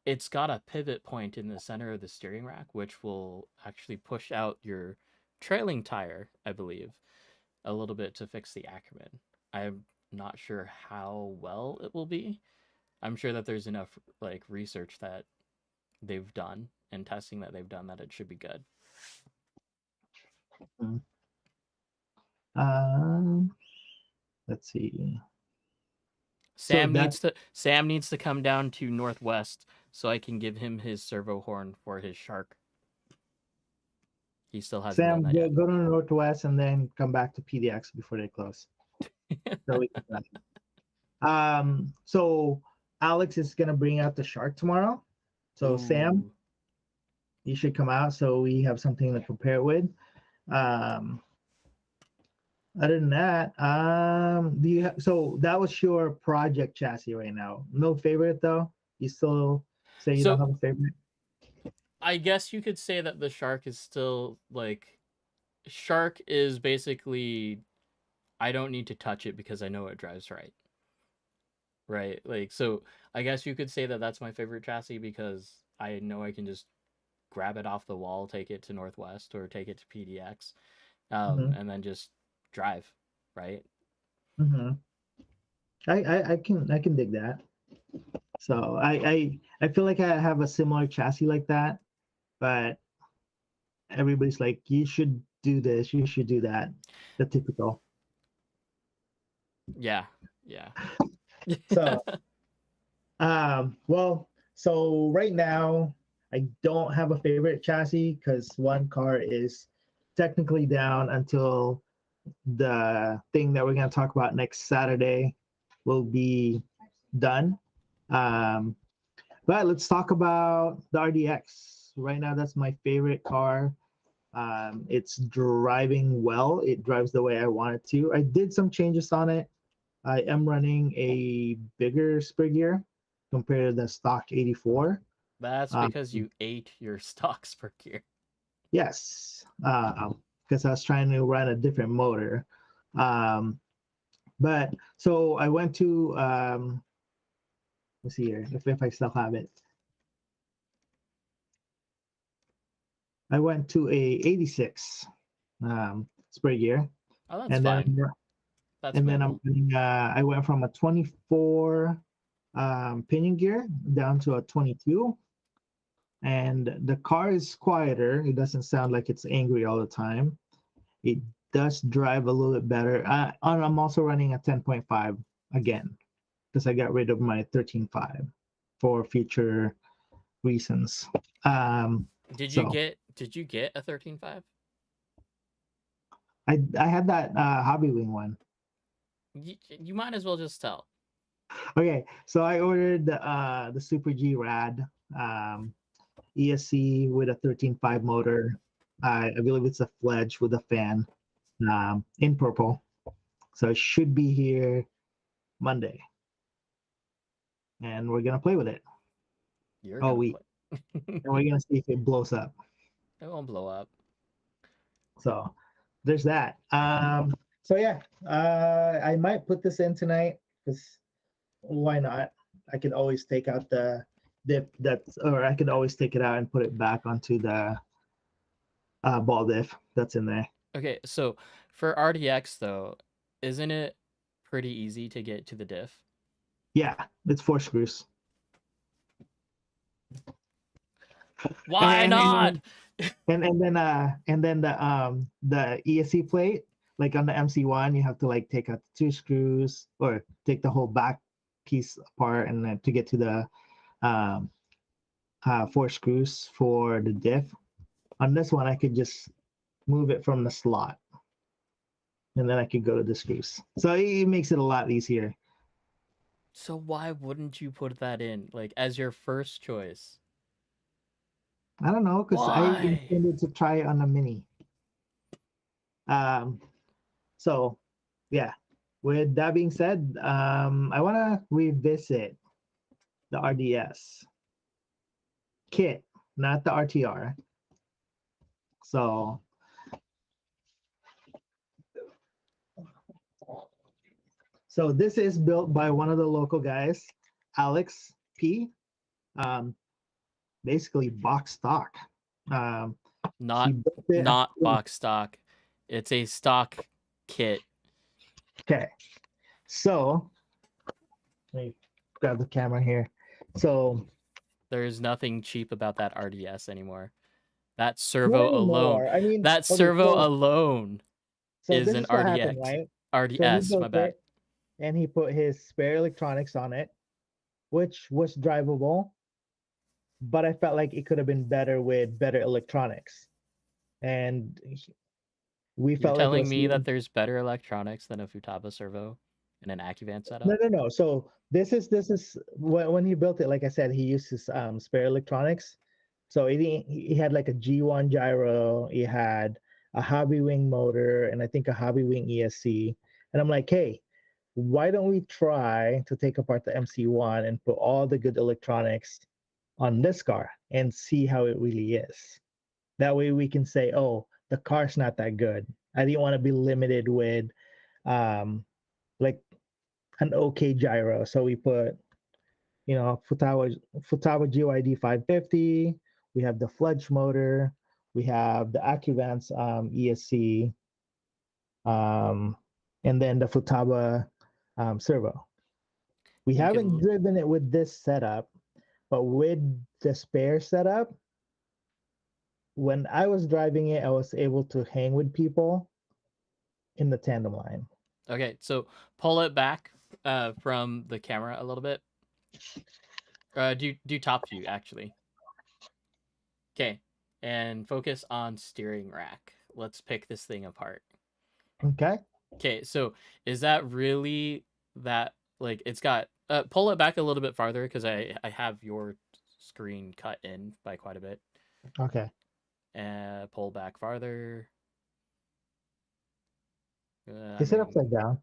it's got a pivot point in the center of the steering rack, which will actually push out your trailing tire, I believe, a little bit to fix the Ackerman. I'm not sure how well it will be. I'm sure that there's enough like research that they've done and testing that they've done that it should be good. Let's see. Sam needs to come down to Northwest so I can give him his servo horn for his shark. He still hasn't done Sam, that yet. go to Northwest and then come back to PDX before they close. So Alex is gonna bring out the shark tomorrow. So Ooh. Sam, you should come out so we have something to compare with. Other than that, so that was your project chassis right now. No favorite though? You still say you don't have a favorite? I guess you could say that the shark is still like shark is basically I don't need to touch it because I know it drives right. Right? Like so I guess you could say that that's my favorite chassis because I know I can just grab it off the wall, take it to Northwest or take it to PDX, and then just drive, right? I can dig that. So I feel like I have a similar chassis like that, but everybody's like, you should do this, you should do that. The typical. Yeah. So well, so right now I don't have a favorite chassis because one car is technically down until the thing that we're going to talk about next Saturday will be done. But let's talk about the RDX. Right now, that's my favorite car. It's driving well. It drives the way I want it to. I did some changes on it. I am running a bigger sprig gear compared to the stock 84. That's because you ate your stock sprig gear. Yes, because I was trying to run a different motor. But so I went to let's see here if I still have it. I went to a 86 spray gear. Oh, that's fine. That's and then I went from a 24 pinion gear down to a 22. And the car is quieter. It doesn't sound like it's angry all the time. It does drive a little bit better. I'm also running a 10.5 again because I got rid of my 13.5 for future reasons. Did you get a 13.5? I had that Hobby Wing one. You might as well just tell. Okay, so I ordered the Super G Rad ESC with a 13.5 motor. I believe it's a Fledge with a fan in purple. So it should be here Monday. And we're going to play with it. And we're going to see if it blows up. It won't blow up. So there's that. So yeah, I might put this in tonight because why not? I could always take out the dip or I could always take it out and put it back onto the ball diff that's in there. Okay, so for RDX though, isn't it pretty easy to get to the diff? Yeah, it's 4 screws. Why not? And then the ESC plate, like on the MC1, you have to like take out the 2 screws or take the whole back piece apart and then to get to the 4 screws for the diff. On this one, I could just move it from the slot, and then I could go to the screws. So it makes it a lot easier. So why wouldn't you put that in like as your first choice? I don't know, because I intended to try it on a Mini. So yeah. With that being said, I want to revisit the RDS kit, not the RTR. So this is built by one of the local guys, Alex P. Basically box stock. Not box stock. It's a stock kit. Okay. So let me grab the camera here. So There is nothing cheap about that RDS anymore. That not servo alone, anymore. I mean, that okay, servo alone so is this an is what happened, RDX. right? So he RDS, my built bad. it and he put his spare electronics on it, which was drivable, but I felt like it could have been better with better electronics. And we You're felt like it telling was me that there's better electronics than a Futaba servo in an Acuvance no, setup? no, no. So this is when he built it. Like I said, he used his spare electronics. So he had like a G1 gyro. He had a hobby wing motor, and I think a hobby wing ESC. And I'm like, hey, why don't we try to take apart the MC1 and put all the good electronics on this car and see how it really is? That way we can say, oh, the car's not that good. I didn't want to be limited with um, like an okay gyro. So we put, Futaba GYD 550. We have the Fledge motor. We have the Acuvance ESC, um, and then the Futaba servo. We You haven't can. driven it with this setup, but with the spare setup, when I was driving it, I was able to hang with people in the tandem line. Okay, so pull it back from the camera a little bit. Do top view actually. Okay, and focus on steering rack. Let's pick this thing apart. Okay. Okay, so is that really that like it's got pull it back a little bit farther because I have your screen cut in by quite a bit. Okay. And pull back farther. I Is it mean, upside down?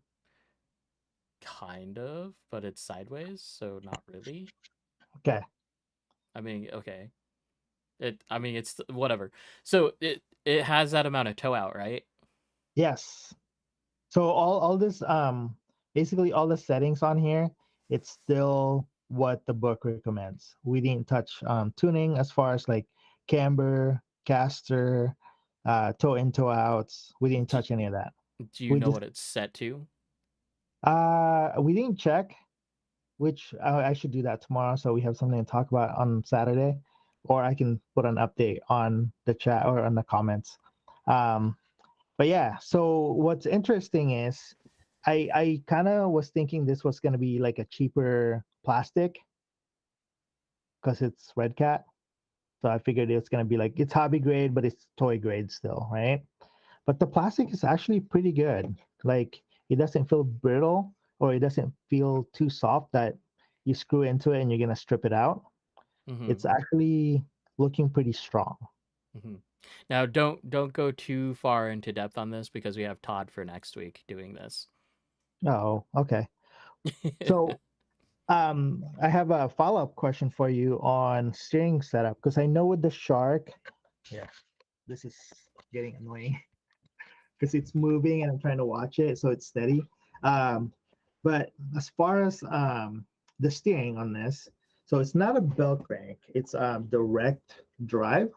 kind of, but it's sideways, so not really. Okay. I mean, okay. I mean, it's whatever. So it has that amount of toe out, right? Yes. So all this basically all the settings on here, it's still what the book recommends. We didn't touch tuning as far as like camber, caster, toe in, toe outs. We didn't Do, touch any of that. do you We know just what it's set to? we didn't check, which I should do that tomorrow so we have something to talk about on Saturday, or I can put an update on the chat or on the comments. Um, but yeah, so what's interesting is I kind of was thinking this was going to be like a cheaper plastic because it's red cat. So I figured it's going to be like it's hobby grade, but it's toy grade still, right? But the plastic is actually pretty good. Like it doesn't feel brittle or it doesn't feel too soft that you screw into it and you're going to strip it out. Mm-hmm. It's actually looking pretty strong. Mm-hmm. Now, don't go too far into depth on this because we have Todd for next week doing this. Oh, okay. So I have a follow-up question for you on steering setup because I know with the Shark, yeah, this is getting annoying because it's moving and I'm trying to watch it so it's steady. Um, but as far as the steering on this, so it's not a belt crank, it's direct drive.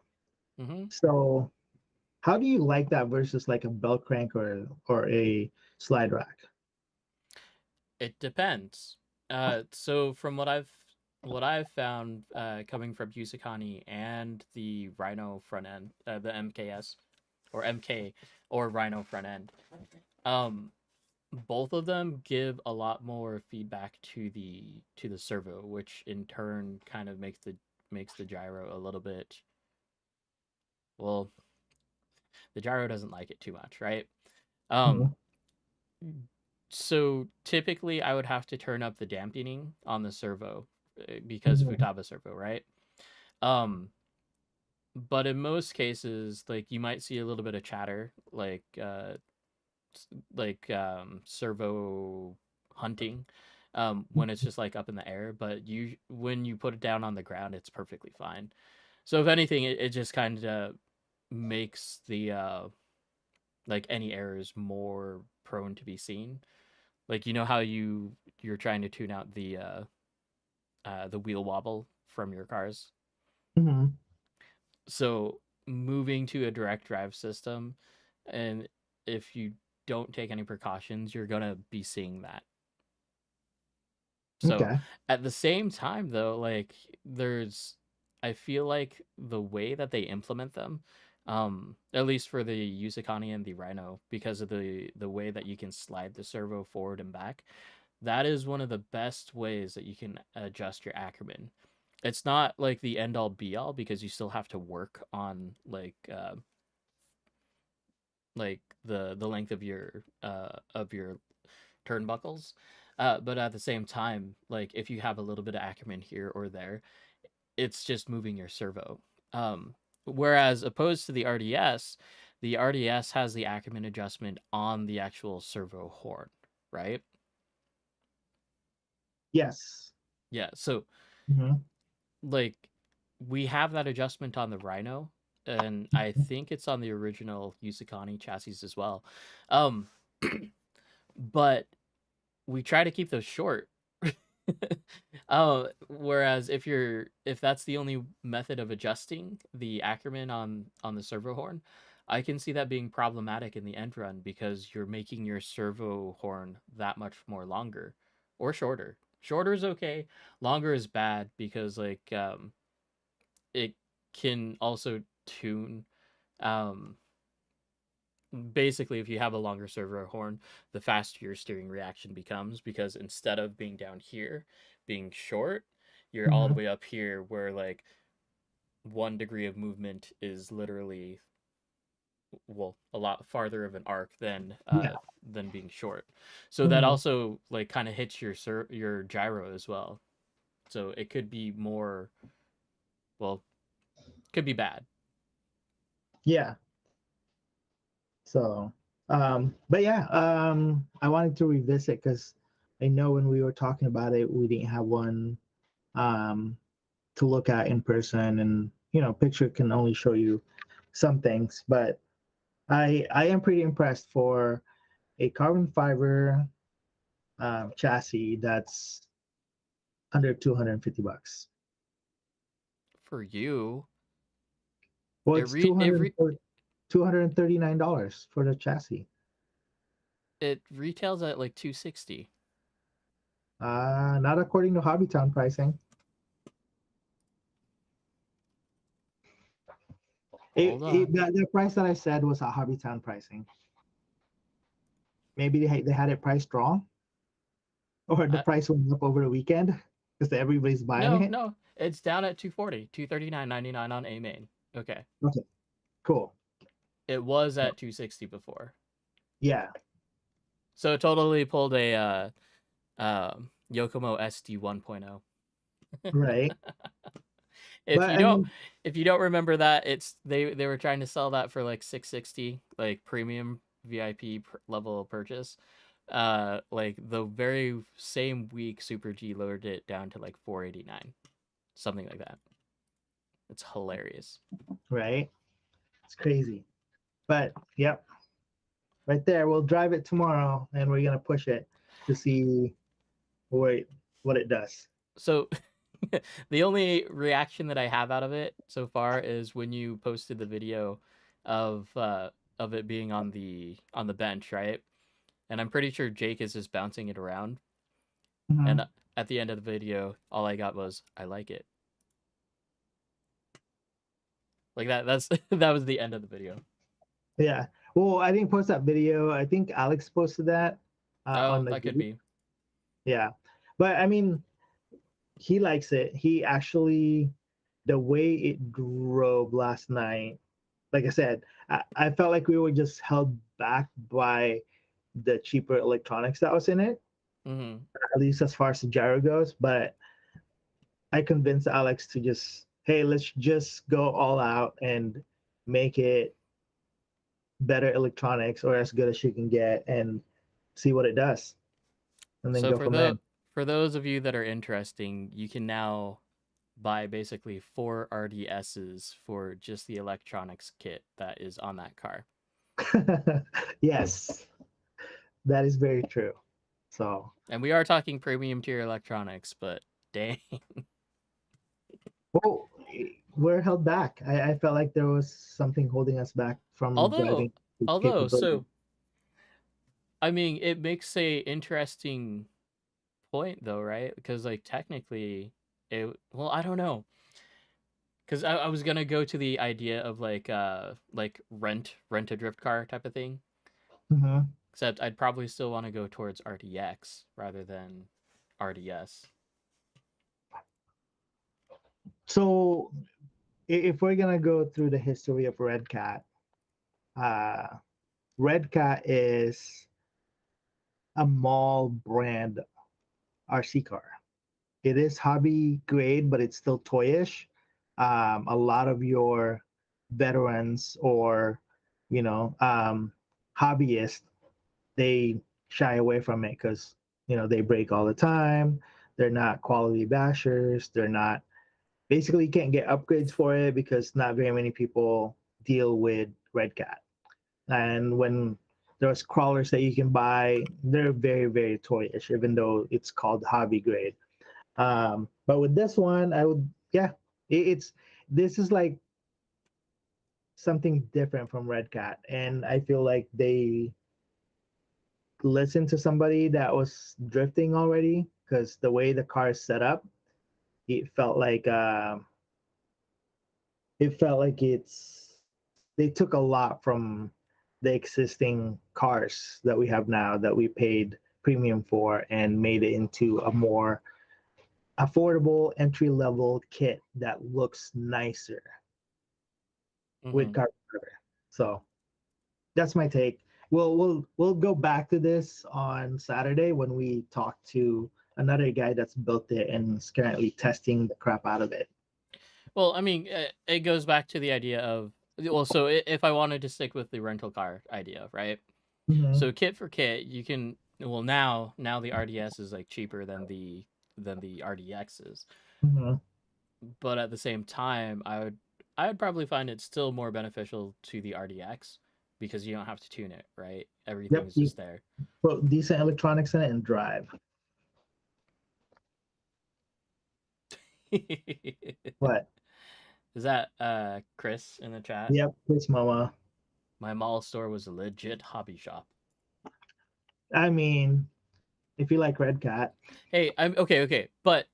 Mm-hmm. So how do you like that versus like a belt crank or a slide rack? It depends. So from what I've found, coming from Yusakani and the Rhino front end, the MKS or MK or Rhino front end, um, both of them give a lot more feedback to the servo, which in turn kind of makes the gyro a little bit. Well, the gyro doesn't like it too much, right? Um, Mhm. so typically I would have to turn up the dampening on the servo because Mhm. Futaba servo, right? Um, but in most cases, like you might see a little bit of chatter, like servo hunting, when it's just like up in the air. But you when you put it down on the ground, it's perfectly fine. So if anything, it just kind of makes the like any errors more prone to be seen. Like you know how you're trying to tune out the wheel wobble from your cars. Mhm. So moving to a direct drive system, and if you don't take any precautions, you're gonna be seeing that. So Okay. at the same time, though, like there's, I feel like the way that they implement them, at least for the Yuzakani and the Rhino, because of the way that you can slide the servo forward and back, that is one of the best ways that you can adjust your Ackerman. It's not like the end all be all because you still have to work on like the length of your turnbuckles. But at the same time, like if you have a little bit of Ackerman here or there, it's just moving your servo. Whereas opposed to the RDS has the Ackerman adjustment on the actual servo horn, right? Yes. Yeah. So Hmm. like we have that adjustment on the Rhino, and I think it's on the original Yusukani chassis as well. Um, but we try to keep those short. Whereas if that's the only method of adjusting the Ackerman on the servo horn, I can see that being problematic in the end run because you're making your servo horn that much more longer or shorter. Shorter is okay. Longer is bad because it can also tune um basically if you have a longer servo horn, the faster your steering reaction becomes because instead of being down here being short, you're all the Hmm. way up here where like 1 degree of movement is literally, well, a lot farther of an arc Yeah. than being short. So that Hmm. also like kind of hits your gyro as well. So it could be more, well, could be bad. Yeah. So, but yeah, I wanted to revisit because I know when we were talking about it, we didn't have one um, to look at in person, and picture can only show you some things. But I am pretty impressed for a carbon fiber chassis that's under $250. For you, Well, it it's re it re- $239 for the chassis. it retails at like 260. Not according to Hobbytown pricing. Hold on. The price that I said was a Hobbytown pricing. Maybe they had it priced wrong, or the Uh, price went up over the weekend because everybody's buying no, it. no, it's down at 240, 239.99 on A main. Okay. Okay, cool. It was at 260 before. Yeah, So it totally pulled a Yokomo SD 1.0. right. If But you I don't mean, if you don't remember that, it's they were trying to sell that for like 660, like premium VIP level purchase. Like the very same week Super G lowered it down to like 489, something like that. It's hilarious. right. It's crazy. But yep, right there. We'll drive it tomorrow, and we're gonna push it to see what what it does. So the only reaction that I have out of it so far is when you posted the video of it being on the bench, right? And I'm pretty sure Jake is just bouncing it around. And Mhm. at the end of the video, all I got was I like it. Like that's that was the end of the video. Yeah. Well, I didn't post that video. I think Alex posted that on Oh, the that could group. be. Yeah. But I mean, he likes it. He actually, the way it drove last night, like I said, I felt like we were just held back by the cheaper electronics that was in it, Hmm. at least as far as the gyro goes. But I convinced Alex to just, hey, let's just go all out and make it better electronics or as good as she can get and see what it does and then So go from there. for those of you that are interesting, you can now buy basically 4 RDSs for just the electronics kit that is on that car. Yes, that is very true. So, And we are talking premium tier electronics, but dang. well, we're held back. I felt like there was something holding us back from although driving its although capability. so I mean, it makes a interesting point though, right? Because like technically, well, I don't know. Because I was gonna go to the idea of like rent a drift car type of thing. Mm-hmm. Except I'd probably still want to go towards RDX rather than RDS. So if we're gonna go through the history of Red Cat, uh, Red Cat is a mall brand RC car. It is hobby grade, but it's still toyish. A lot of your veterans or hobbyists, they shy away from it because they break all the time. They're not quality bashers. They're not basically you can't get upgrades for it because not very many people deal with Red Cat. And when there's crawlers that you can buy, they're very, very toyish, even though it's called hobby grade. But with this one, I would, yeah, it's this is like something different from Red Cat, and I feel like they listened to somebody that was drifting already because the way the car is set up, it felt like it's they took a lot from the existing cars that we have now that we paid premium for and made it into a more affordable entry level kit that looks nicer with Mm-hmm. carbon fiber. So that's my take. We'll go back to this on Saturday when we talk to another guy that's built it and is currently testing the crap out of it. Well, I mean, it goes back to the idea of well, so if I wanted to stick with the rental car idea, right? Mm-hmm. So kit for kit, you can well now the RDS is like cheaper than the RDXs, Mm-hmm. but at the same time, I would probably find it still more beneficial to the RDX because you don't have to tune it, right? Yep, Everything's you just there. put decent electronics in it and drive. But Is that Chris in the chat? yep, it's Mama. My mall store was a legit hobby shop. I mean, if you like Red Cat, Hey, I'm okay, but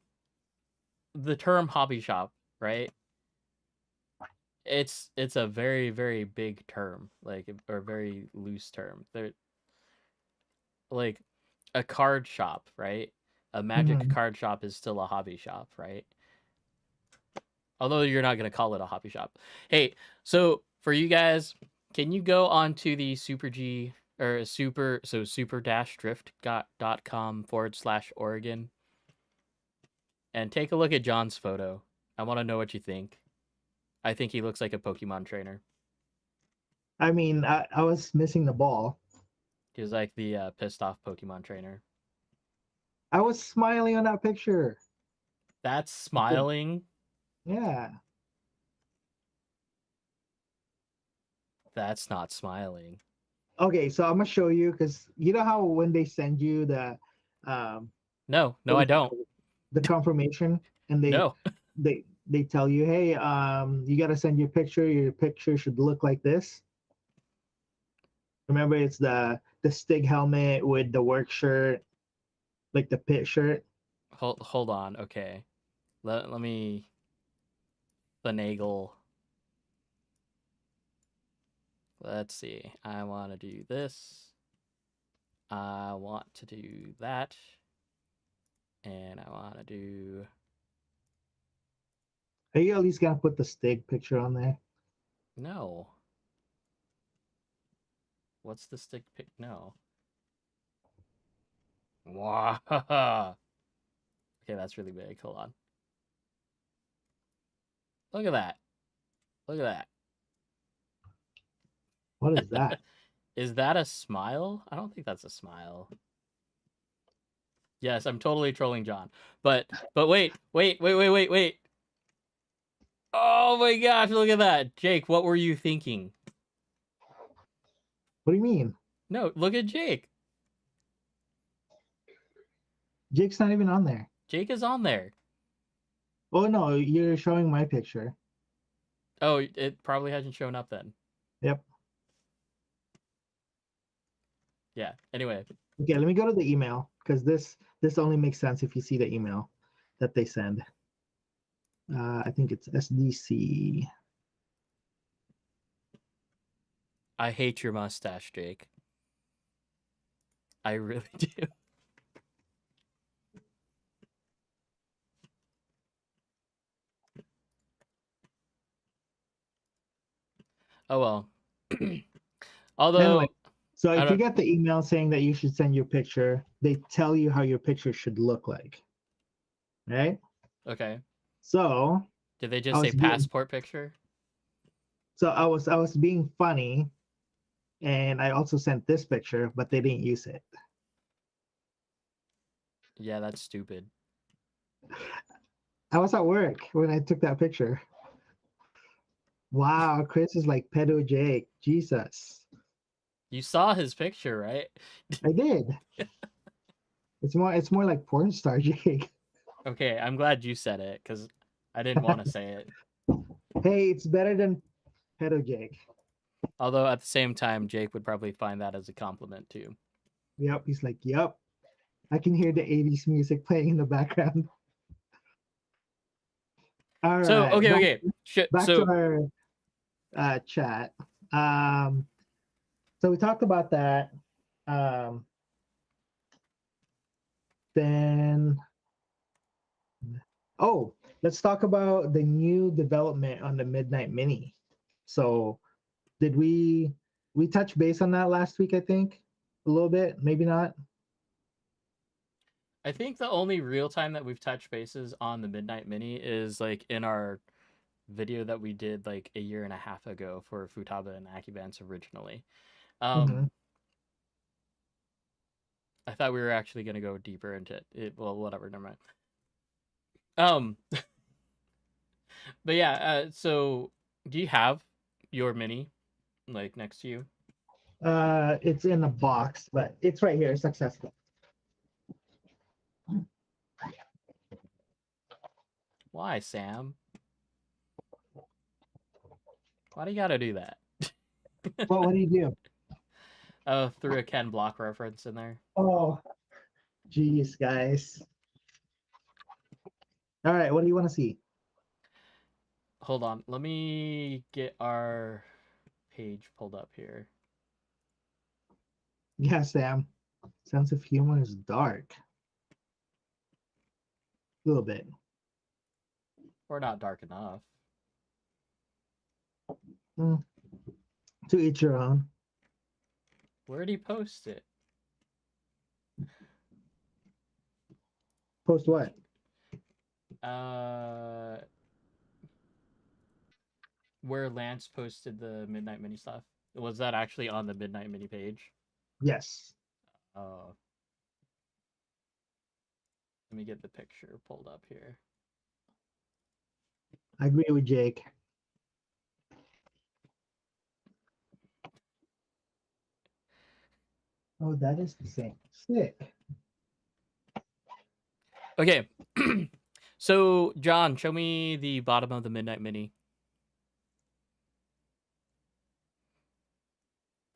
the term hobby shop, right? It's a very big term, like or a very loose term. They're like a card shop, right? A magic mm-hmm. card shop is still a hobby shop, right? Although you're not gonna call it a hobby shop. Hey, so for you guys, can you go on to the Super G or super dash drift.com/Oregon and take a look at John's photo? I want to know what you think. I think he looks like a Pokemon trainer. I mean, I was missing the ball. He's like the pissed off Pokemon trainer. I was smiling on that picture. That's smiling. Yeah. That's not smiling. Okay, so I'm gonna show you because you know how when they send you um, No, no, what do I you don't. call it? The confirmation, and No. they tell you, hey, you gotta send your picture. Your picture should look like this. Remember, it's the Stig helmet with the work shirt, like the pit shirt. Hold on. Okay. Let me finagle. Let's see. I want to do this. I want to do that. And I want to do. Are you at least gonna put the Stig picture on there? No. What's the stick pick? No. Wow. Okay, that's really big. Hold on. Look at that. Look at What is that. that? Is that a smile? I don't think that's a smile. Yes, I'm totally trolling John. But wait. Oh my gosh, look at that. Jake, what were you thinking? What do you mean? No, look at Jake. Jake's not even on there. Jake is on there. Oh no, you're showing my picture. Oh, it probably hasn't shown up then. Yep. Yeah. Anyway. Okay, let me go to the email because this only makes sense if you see the email that they send. I think it's SDC. I hate your mustache, Jake. I really do. Oh well. Although Anyway, so I if you don't. get the email saying that you should send your picture, they tell you how your picture should look like, right? Okay. So Did they I just say was being passport picture? I was being funny, and I also sent this picture, but they didn't use it. Yeah, that's stupid. I was at work when I took that picture. Wow, Chris is like pedo Jake. Jesus, You saw his picture, right? I did. It's more like porn star Jake. Okay, I'm glad you said it because I didn't want to say it. Hey, it's better than pedo Jake. Although at the same time, Jake would probably find that as a compliment too. Yep, he's like, yep. I can hear the 80s music playing in the background. All So right, okay. back to So our chat. Um, so we talked about that. Um, then, oh, let's talk about the new development on the Midnight Mini. So, did we touch base on that last week? I think a little bit, maybe not. I think the only real time that we've touched bases on the Midnight Mini is like in our video that we did like a year and a half ago for Futaba and Acuvance originally. Mm-hmm. I thought we were actually going to go deeper into it. Well, whatever, never mind. Um, but yeah. So do you have your mini like next to you? It's in a box, but it's right here. Successful. Why, Sam? Why do you got to do that? Well, what do you do? Oh, threw a Ken Block reference in there. Oh, geez, guys. All right, what do you want to see? Hold on, let me get our page pulled up here. Yeah, Sam. Sense of humor is dark. A little bit. Or not dark enough. Mm, to each your own. Where did he post it? Post what? Uh, where Lance posted the Midnight Mini stuff. Was that actually on the Midnight Mini page? Yes. Uh, let me get the picture pulled up here. I agree with Jake. Oh, that is the same. Sick. Okay. So, John, show me the bottom of the Midnight Mini.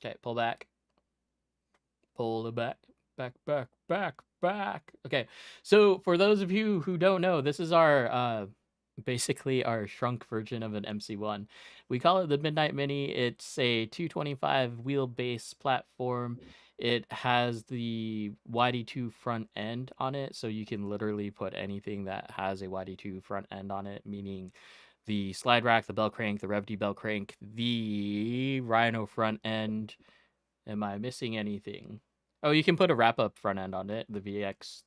Okay, pull back. Pull it back. Back. Okay. So, for those of you who don't know, this is our basically our shrunk version of an MC1. We call it the Midnight Mini. It's a 225 wheelbase platform. It has the YD2 front end on it, so you can literally put anything that has a YD2 front end on it, meaning the slide rack, the bell crank, the RevD bell crank, the Rhino front end. Am I missing anything? Oh, you can put a wrap up front end on it, the VX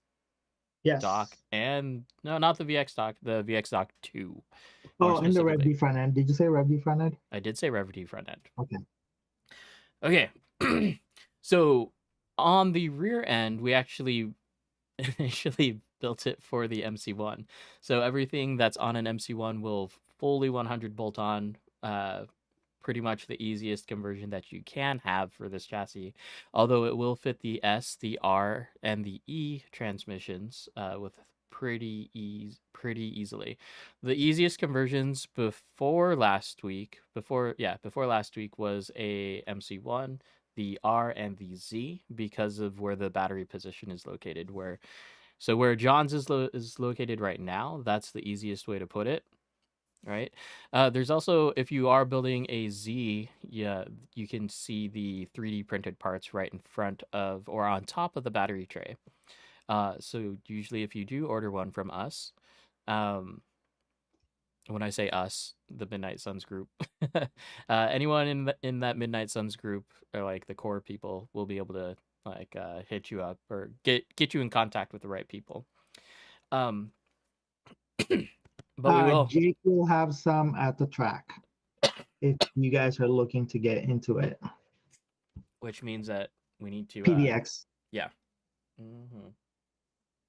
Yes. dock, and no, not the VX dock, the VX dock 2, more Oh, and the specifically. RevD front end. Did you say RevD front end? I did say RevD front end. Okay. Okay. So on the rear end, we actually initially built it for the MC1. So everything that's on an MC1 will fully 100 bolt on, pretty much the easiest conversion that you can have for this chassis, although it will fit the S, the R, and the E transmissions with pretty easily. The easiest conversions before last week was a MC1, the R, and the Z, because of where the battery position is located, where So where John's is located right now, that's the easiest way to put it, right? There's also, if you are building a Z, yeah, you can see the 3D printed parts right in front of or on top of the battery tray. So usually if you do order one from us, um, when I say us, the Midnight Suns group, anyone in that Midnight Suns group or like the core people will be able to like hit you up or get you in contact with the right people. Um, but we will, Jake will have some at the track if you guys are looking to get into it. which means that we need to, PDX. yeah. Mm-hmm.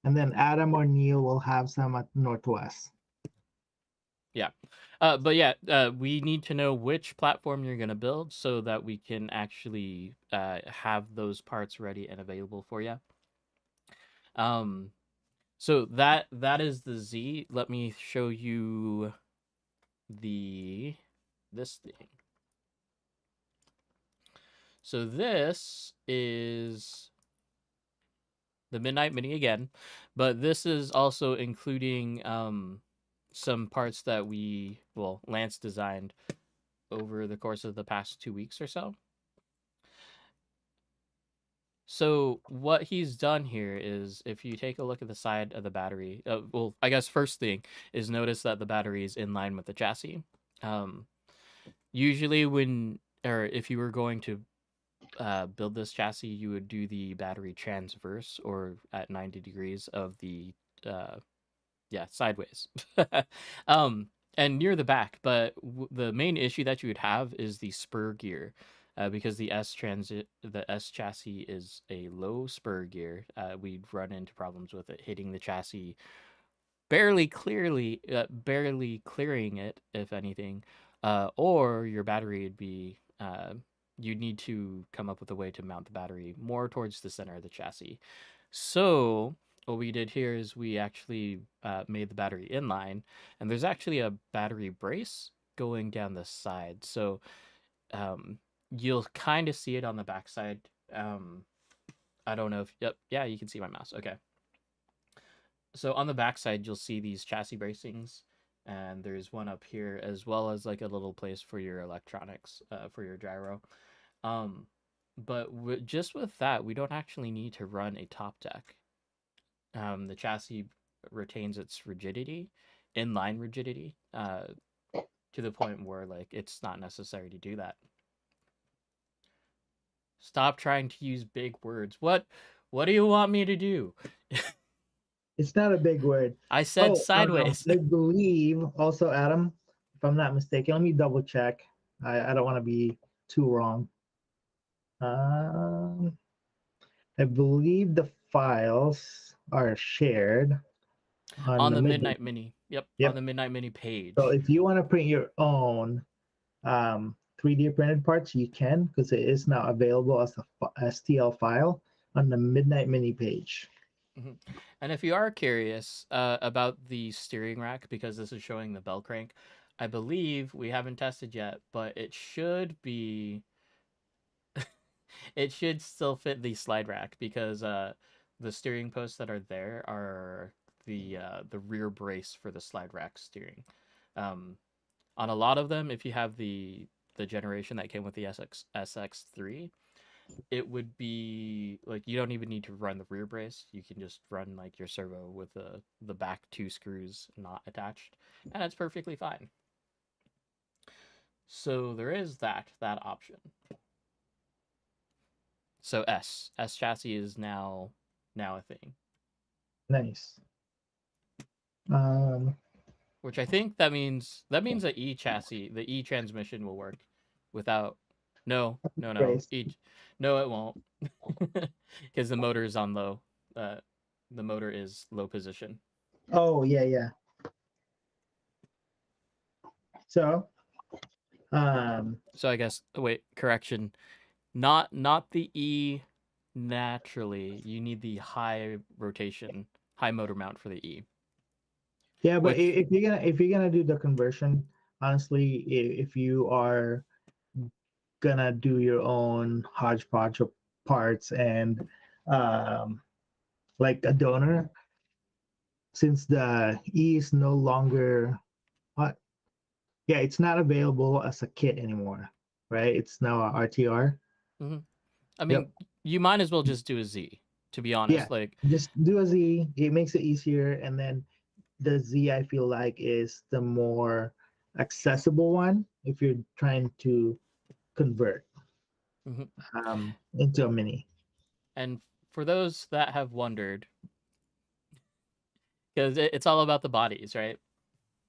And then Adam or Neil will have some at Northwest. Yeah. But yeah, we need to know which platform you're going to build so that we can actually have those parts ready and available for you. So that is the Z. Let me show you this thing. So this is the Midnight Mini again, but this is also including some parts that Lance designed over the course of the past 2 weeks or so. So what he's done here is, if you take a look at the side of the battery, I guess first thing is notice that the battery is in line with the chassis. Usually if you were going to build this chassis, you would do the battery transverse or at 90 degrees of the sideways. And near the back, but the main issue that you would have is the spur gear. Because the S chassis is a low spur gear, we'd run into problems with it hitting the chassis barely clearing it, if anything, or your battery would be. You'd need to come up with a way to mount the battery more towards the center of the chassis. So what we did here is we actually made the battery inline, and there's actually a battery brace going down the side. So you'll kind of see it on the backside. I don't know if, yep, yeah, you can see my mouse. Okay. So on the backside, you'll see these chassis bracings, and there's one up here as well as like a little place for your electronics, for your gyro. But just with that, we don't actually need to run a top deck. The chassis retains its rigidity, inline rigidity, to the point where like it's not necessary to do that. Stop trying to use big words. What do you want me to do? It's not a big word. I said sideways. I believe also, Adam, if I'm not mistaken, let me double check. I don't want to be too wrong. I believe the files are shared on the Midnight Mini. Yep, on the Midnight Mini page. So if you want to print your own 3D printed parts, you can, because it is now available as a STL file on the Midnight Mini page. Mm-hmm. And if you are curious about the steering rack, because this is showing the bell crank, I believe we haven't tested yet, but it should be it should still fit the slide rack, because the steering posts that are there are the rear brace for the slide rack steering. On a lot of them, if you have the generation that came with the SX3, it would be like you don't even need to run the rear brace. You can just run like your servo with the back 2 screws not attached, and it's perfectly fine. So there is that option. So S chassis is now a thing. Nice. Which I think that means the E chassis, the E transmission will work without. No. No, it won't, because the motor is on low. The motor is low position. Oh yeah. So I guess correction, not the E naturally. You need the high rotation, high motor mount for the E. Yeah, but if you're gonna do the conversion, honestly, if you are gonna do your own hodgepodge of parts and like a donor, since the E is no longer what? Yeah, it's not available as a kit anymore, right? It's now a RTR. Hmm. I Yep. mean, you might as well just do a Z, to be Yeah, honest. Like, just do a Z. It makes it easier, and then the Z I feel like is the more accessible one if you're trying to convert mhm. into a mini. And for those that have wondered, because it's all about the bodies, right?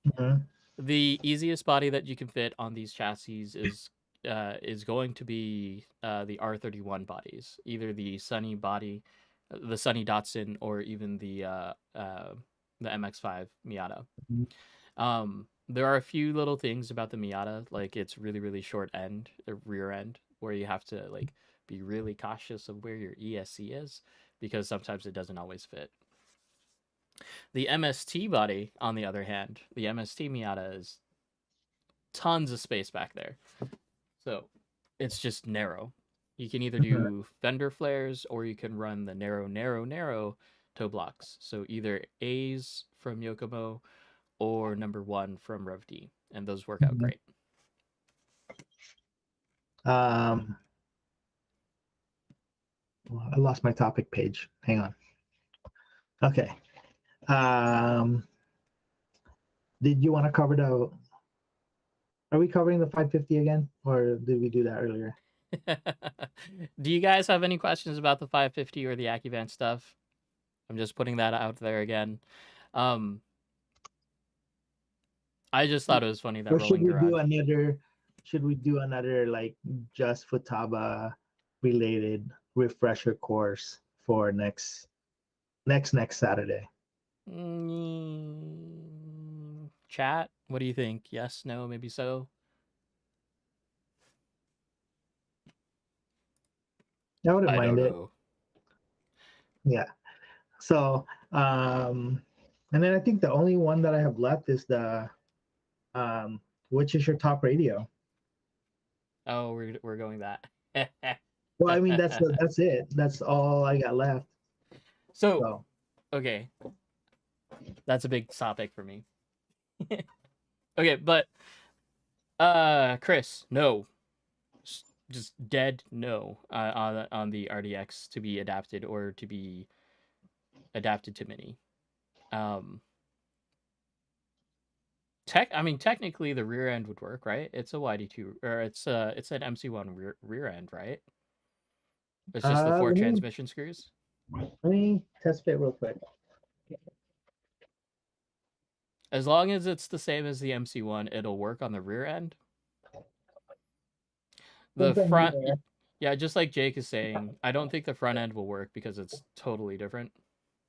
Mhm. The easiest body that you can fit on these chassis is going to be the R31 bodies, either the Sunny body, the Sunny Datsun, or even the MX-5 Miata. There are a few little things about the Miata, like it's really really short end, rear end, where you have to like be really cautious of where your ESC is because sometimes it doesn't always fit. The MST body, on the other hand, the MST Miata is tons of space back there. So it's just narrow. You can either Mhm. do fender flares or you can run the narrow toe blocks. So either A's from Yokomo or number one from Rev D, and those work out Mhm. great. Um, I lost my topic page. Hang on. Okay. Um, did you want to cover the? Are we covering the 550 again, or did we do that earlier? Do you guys have any questions about the 550 or the Acuvance stuff? I'm just putting that out there again. Um, I just thought it was funny that Or should Rolling we do Garage. another? Should we do another like just Futaba related refresher course for next Saturday? Chat, what do you think? Yes, no, maybe so. I wouldn't I don't mind it. know. Yeah. So, and then I think the only one that I have left is the which is your top radio? Oh, we're going that. Well, I mean that's it. That's all I got left. So, So, okay, that's a big topic for me. Okay, but Chris, no, just dead no on the RDX to be adapted or to be adapted to mini. Um, I mean, technically the rear end would work, right? It's a YD2 or it's an MC1 rear end, right? It's just the four let me transmission screws. let me test fit real quick. As long as it's the same as the MC1, it'll work on the rear end. The Since I'm front, here, yeah, just like Jake is saying, I don't think the front end will work because it's totally different.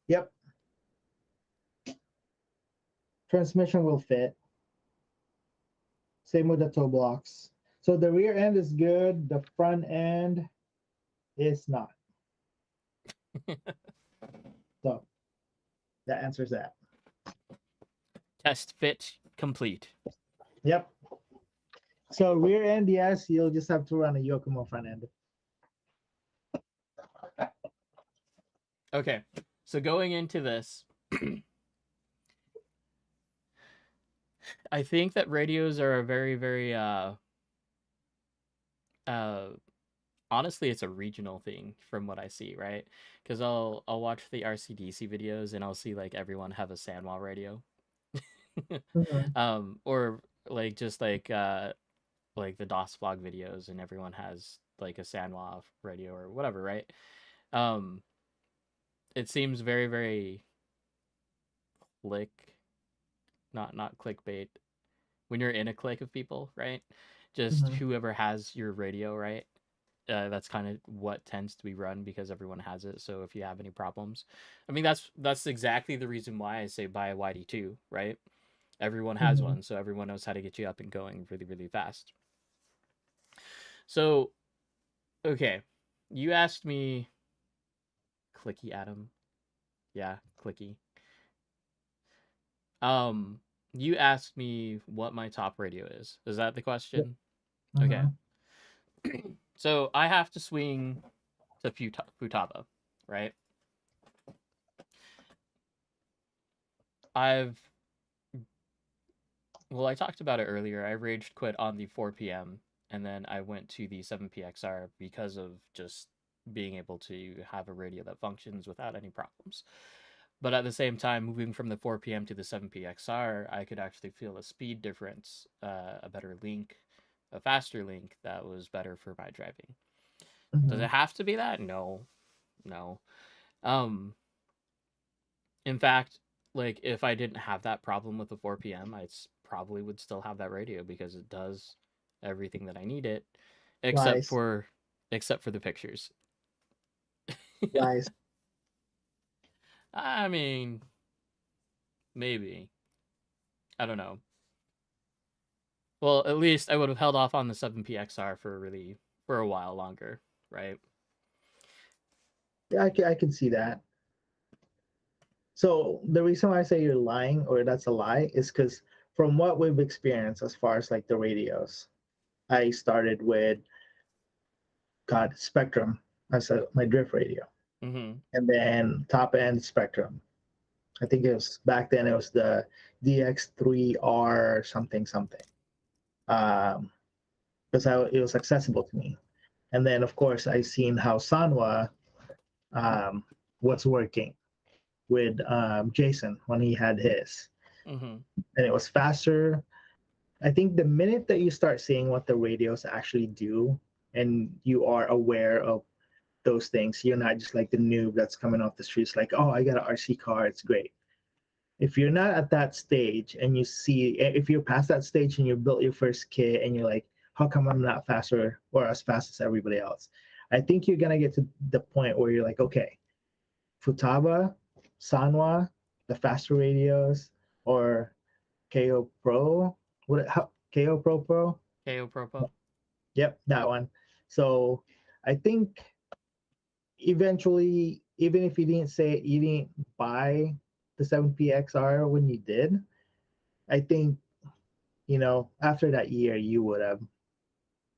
yep, transmission will fit. Same with the toe blocks. So the rear end is good. The front end is not. So that answers that. Test fit complete. Yep. So rear end, yes, you'll just have to run a Yokomo front end. Okay, so going into this, I think that radios are a very, very uh honestly, it's a regional thing from what I see, right? Because I'll watch the RCDC videos and I'll see like everyone have a Sanwa radio, Mhm. or like just like the DOS vlog videos and everyone has like a Sanwa radio or whatever, right? Um, it seems very very click, not clickbait. When you're in a clique of people, right? Just Mhm. whoever has your radio, right? That's kind of what tends to be run because everyone has it. So if you have any problems, I mean that's exactly the reason why I say buy a YD2, right? Everyone has Mhm. one, so everyone knows how to get you up and going really really fast. So okay, you asked me, clicky Adam, yeah, clicky. Um, you asked me what my top radio is. Is that the Yep. question? Okay, Mhm. so I have to swing to Futaba, right? I've well, I talked about it earlier. I rage quit on the 4 p.m. and then I went to the 7PXR because of just being able to have a radio that functions without any problems. But at the same time, moving from the 4 p.m. to the 7PXR, I could actually feel a speed difference, a better link, a faster link that was better for my driving. Does Hmm. it have to be that? No, no. Um, in fact, like if I didn't have that problem with the 4 p.m., I probably would still have that radio because it does everything that I need it, except Lies, for except for the pictures. lies. I mean, maybe. I don't know. Well, at least I would have held off on the 7PXR for a while longer, right? Yeah, I can see that. So the reason why I say you're lying or that's a lie is because from what we've experienced as far as like the radios, I started with God Spectrum as my drift radio, Mhm. and then top end Spectrum. I think it was back then it was the DX3R something something. Um, because it was accessible to me. And then of course I seen how Sanwa um, was working with Jason when he had his, Mhm. and it was faster. I think the minute that you start seeing what the radios actually do, and you are aware of those things, you're not just like the noob that's coming off the streets like, oh, I got an RC car, it's great. If you're not at that stage and you see, if you're past that stage and you built your first kit and you're like, how come I'm not faster or as fast as everybody else? I think you're gonna get to the point where you're like, okay, Futaba, Sanwa, the faster radios, or KO Pro. KO Pro? KO Propo. Yep, that one. So I think eventually, even if you didn't buy the 7PXR when you did, I think after that year you would have,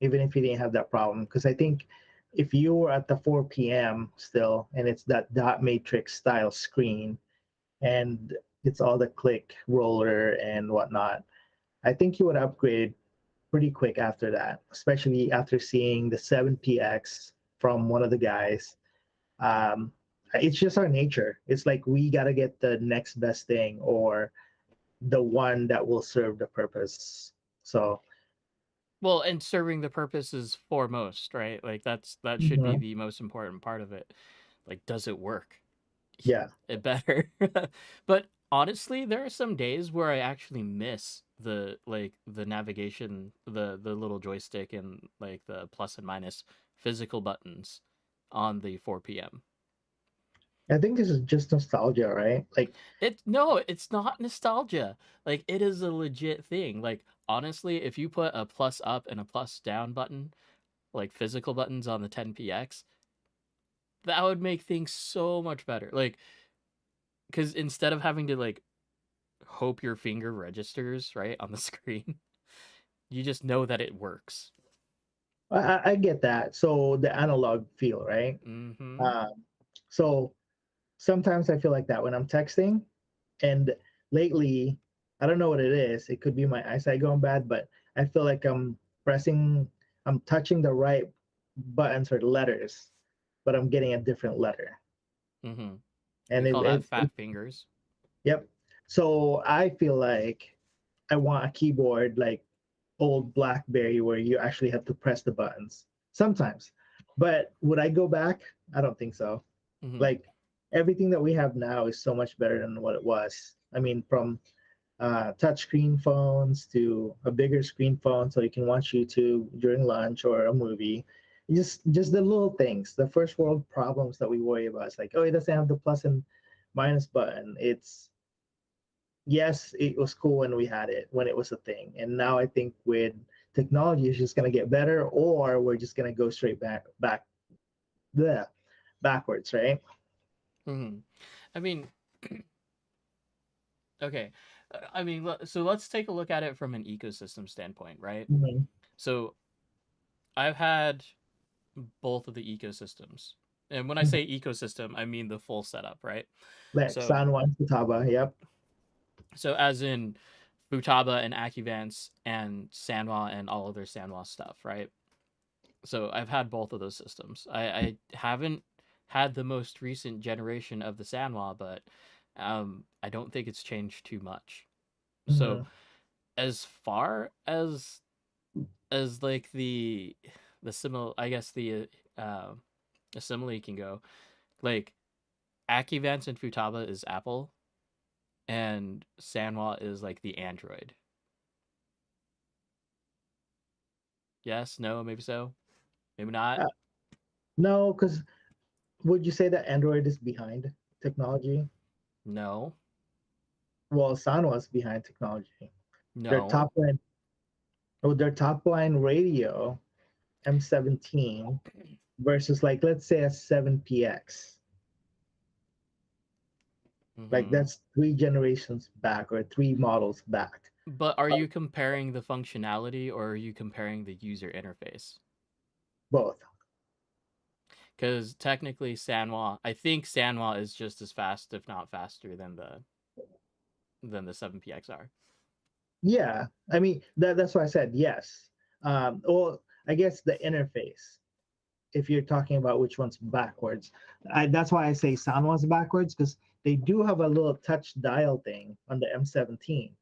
even if you didn't have that problem, because I think if you were at the 4 p.m. still and it's that dot matrix style screen and it's all the click roller and whatnot, I think you would upgrade pretty quick after that, especially after seeing the 7PX from one of the guys. Um, it's just our nature. It's like we got to get the next best thing or the one that will serve the purpose. So, Well, and serving the purpose is foremost, right? Like that should be mhm, the most important part of it. Like, does it work? yeah, It better. But honestly, there are some days where I actually miss the navigation, the little joystick and like the plus and minus physical buttons on the 4 p.m. I think this is just nostalgia, right? Like, It's not nostalgia. Like it is a legit thing. Like honestly, if you put a plus up and a plus down button, like physical buttons on the 10PX, that would make things so much better. Like cuz instead of having to like hope your finger registers, right, on the screen, you just know that it works. I get that. So the analog feel, right? Mhm. Um, so sometimes I feel like that when I'm texting, and lately, I don't know what it is. It could be my eyesight going bad, but I feel like I'm touching the right buttons or letters, but I'm getting a different letter. Mhm. And We call that fat fingers. yep. So I feel like I want a keyboard like old BlackBerry where you actually have to press the buttons sometimes. But would I go back? I don't think so. Mhm. Like everything that we have now is so much better than what it was. I mean, from touchscreen phones to a bigger screen phone so you can watch YouTube during lunch or a movie. Just the little things, the first world problems that we worry about. It's like, oh, it doesn't have the plus and minus button. It's yes, it was cool when we had it, when it was a thing. And now I think with technology it's just gonna get better or we're just gonna go straight the backwards, right? Mhm. I mean, okay. I mean, so let's take a look at it from an ecosystem standpoint, right? Mm-hmm. So I've had both of the ecosystems. And when I Mm-hmm. say ecosystem, I mean the full setup, right? Like So San Juan Futaba, yep. So as in Futaba and Acuvance and Sanwa and all other Sanwa stuff, right? So I've had both of those systems. I haven't had the most recent generation of the Sanwa, but I don't think it's changed too much. So Mm-hmm. as far as like the simile, I guess the simile can go, like Acuvance and Futaba is Apple, and Sanwa is like the Android. Yes, no, maybe so, maybe not. Uh, no, because would you say that Android is behind technology? No, Well, Sanwa's behind technology. Their no. top line, their top line radio M17 versus like let's say a 7PX. Like Hmm. that's three generations back or three models back. But are Uh, you comparing the functionality or are you comparing the user interface? both. Because technically, Sanwa, I think Sanwa is just as fast, if not faster, than the 7PXR. Yeah, I mean that's why I said yes. Well, I guess the interface. If you're talking about which one's backwards, that's why I say Sanwa's backwards because they do have a little touch dial thing on the M17,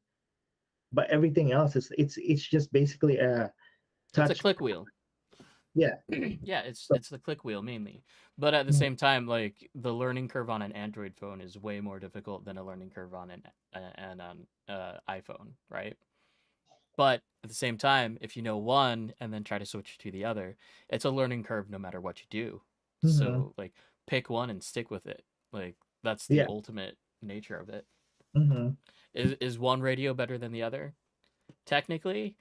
but everything else is it's just basically a It's a touch. click wheel. Yeah. Yeah, it's So, it's the click wheel mainly. But at the mm, same time, like the learning curve on an Android phone is way more difficult than a learning curve on an iPhone, right? But at the same time, if you know one and then try to switch to the other, it's a learning curve no matter what you do. mhm, So like pick one and stick with it. Like that's the yeah. ultimate nature of it. Hmm. Is one radio better than the other? Technically,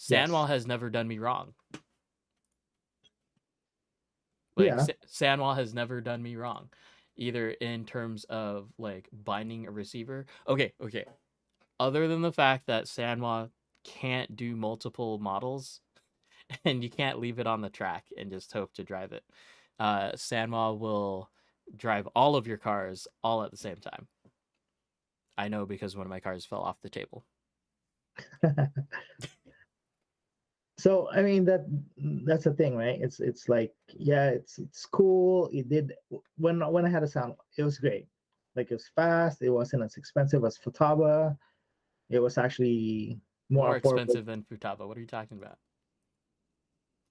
Yes. Sanwal has never done me wrong. Like Yeah. Sanwal has never done me wrong, either in terms of like binding a receiver. Okay, okay. Other than the fact that Sanwa can't do multiple models, and you can't leave it on the track and just hope to drive it. Sanwa will drive all of your cars all at the same time. I know because one of my cars fell off the table. So I mean that's the thing, right? It's like yeah, it's cool. It did when I had a sound, it was great. Like it was fast. It wasn't as expensive as Futaba. It was actually more More affordable. expensive than Futaba. What are you talking about?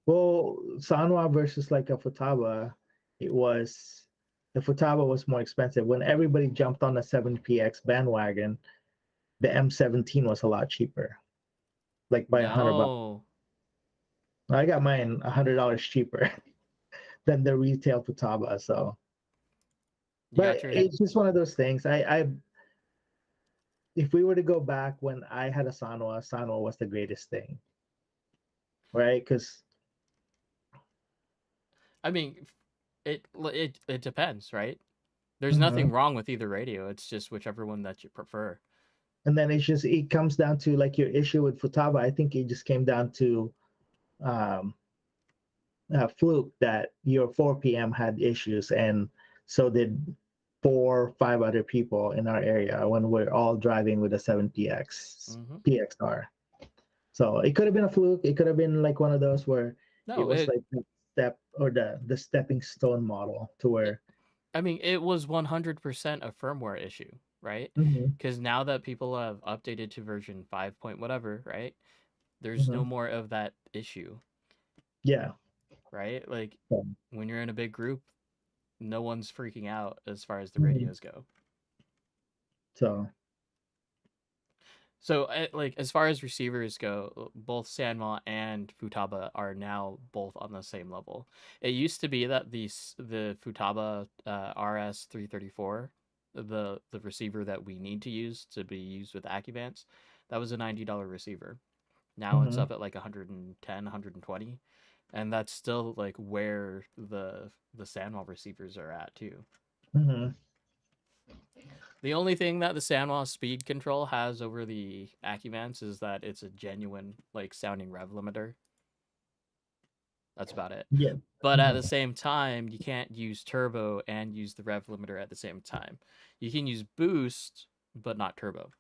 Well, Sanwa versus like a Futaba, it was the Futaba was more expensive. When everybody jumped on the 7PX bandwagon, the M17 was a lot cheaper, like by $100. No. I got mine $100 cheaper than the retail Futaba. So, You but got your it's just one of those things. If we were to go back when I had a Sanwa, Sanwa was the greatest thing, right? Because I mean, it depends, right? There's mhm. nothing wrong with either radio. It's just whichever one that you prefer. And then it comes down to like your issue with Futaba. I think it just came down to um, fluke that your 4 p.m. had issues, and so did 4 5 other people in our area when we're all driving with a 7PX Hmm. PXR. So it could have been a fluke. It could have been like one of those where it No, was it, like the step or the stepping stone model to it. where. I mean, it was 100% a firmware issue, right? Mhm, Because now that people have updated to version 5 point whatever, right? There's no mhm. more of that issue, Yeah. right? Like So, when you're in a big group, no one's freaking out as far as the mhm. radios go. So, So, like as far as receivers go, both Sanwa and Futaba are now both on the same level. It used to be that the Futaba RS334, the receiver that we need to use to be used with Acuvance, that was a $90 receiver. Now it's mhm, up at like 110, 120, and that's still like where the Sanwa receivers are at too. mhm. The only thing that the Sanwa speed control has over the Acuvance is that it's a genuine like sounding rev limiter. That's about it. Yeah. But at the Mhm. same time, you can't use turbo and use the rev limiter at the same time. You can use boost, but not turbo.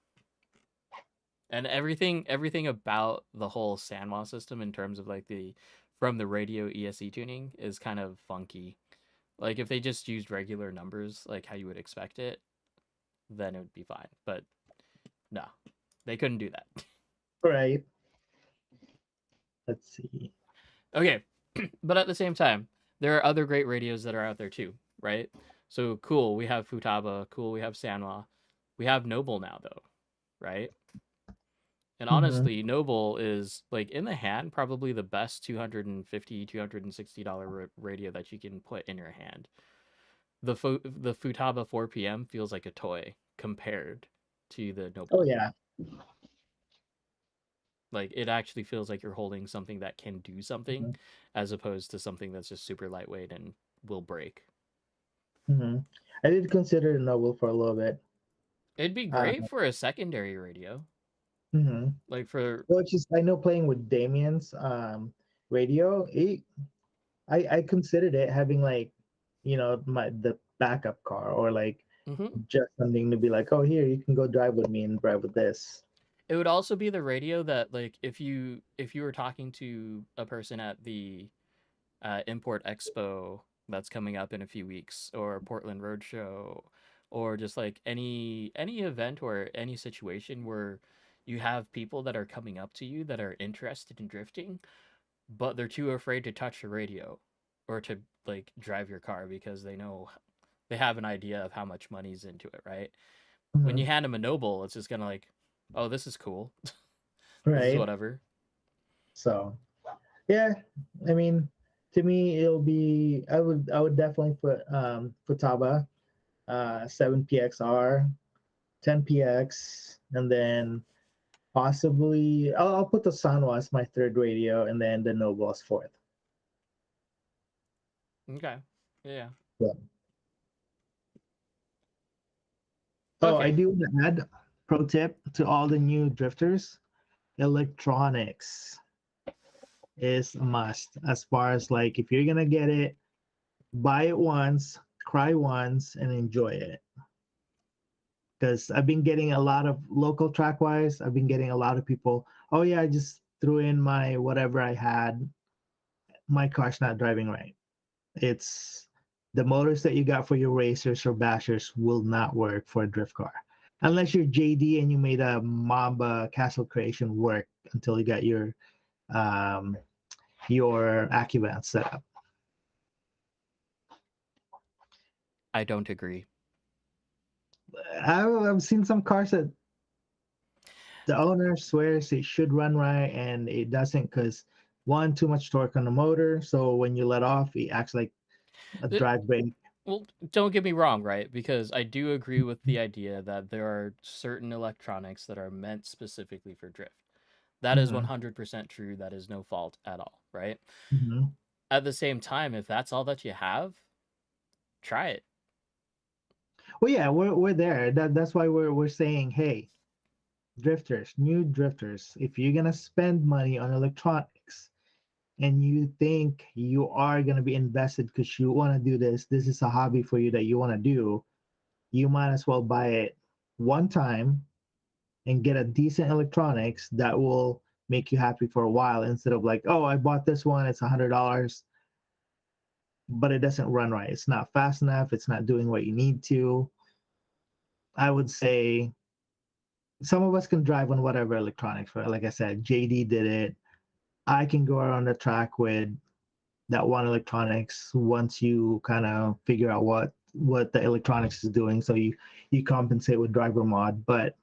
And everything about the whole Sanwa system in terms of like the from the radio ESC tuning is kind of funky. Like if they just used regular numbers like how you would expect it, then it would be fine. But no, they couldn't do that. Right. Let's see. Okay, but at the same time, there are other great radios that are out there too, right? So cool, we have Futaba. Cool, we have Sanwa. We have Noble now though, right? And Mm-hmm. honestly, Noble is like in the hand probably the best $260 radio that you can put in your hand. The Futaba 4PM feels like a toy compared to the Oh Noble. yeah. Like it actually feels like you're holding something that can do something Mm-hmm. as opposed to something that's just super lightweight and will break. Mm-hmm. I did consider Noble for a little bit. It'd be Uh, great for a secondary radio. mm-hmm. Like for Which is I know playing with Damien's radio. I considered it having like, my the backup car or like mhm. just something to be like, oh here you can go drive with me and drive with this. It would also be the radio that like if you were talking to a person at the Import Expo that's coming up in a few weeks, or Portland Roadshow, or just like any event or any situation where you have people that are coming up to you that are interested in drifting, but they're too afraid to touch the radio or to like drive your car because they have an idea of how much money's into it, right? When you Mhm. hand them a Noble, it's just gonna like, oh, this is cool. This is Right. whatever. So yeah, I mean, to me it'll be I would definitely put Futaba 7PXR 10PX and then possibly I'll put the Sanwa as my third radio and then the Noble as fourth. Okay. Yeah. Yeah. Oh, I Okay. do want to add pro tip to all the new drifters. Electronics is a must as far as like if you're gonna get it, buy it once, cry once, and enjoy it. Because I've been getting a lot of local track wise, I've been getting a lot of people, oh yeah, I just threw in my whatever I had. My car's not driving right. It's the motors that you got for your racers or bashers will not work for a drift car. Unless you're JD and you made a Mamba Castle Creation work until you got um, your Acuvance set up. I don't agree. I've seen some cars that the owner swears it should run right and it doesn't because one, too much torque on the motor. So when you let off, it acts like a It, drive brake. well, don't get me wrong, right? Because I do agree with the idea that there are certain electronics that are meant specifically for drift. That is Mm-hmm. 100% true. That is no fault at all, right? Mm-hmm. At the same time, if that's all that you have, try it. Well, yeah, we're there. That's why we're saying, hey, drifters, new drifters, if you're gonna spend money on electronics and you think you are gonna be invested because you want to do this is a hobby for you that you want to do, you might as well buy it one time and get a decent electronics that will make you happy for a while instead of like, oh, I bought this one, it's $100, but it doesn't run right. It's not fast enough. It's not doing what you need to. I would say some of us can drive on whatever electronics. Right? Like I said, JD did it. I can go around the track with that one electronics once you kind of figure out what the electronics is doing. So you compensate with driver mod. But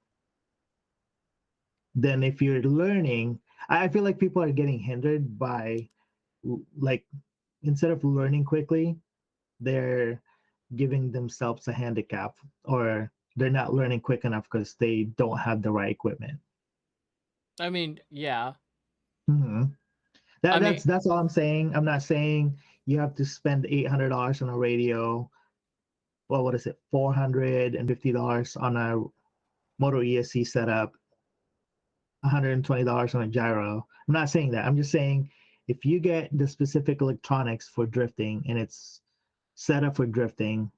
then if you're learning, I feel like people are getting hindered by like instead of learning quickly, they're giving themselves a handicap or they're not learning quick enough because they don't have the right equipment. I mean, yeah. hmm I That, mean, that's all I'm saying. I'm not saying you have to spend $800 on a radio. Well, what is it? $450 on a Moto ESC setup. $120 on a gyro. I'm not saying that. I'm just saying if you get the specific electronics for drifting and it's set up for drifting,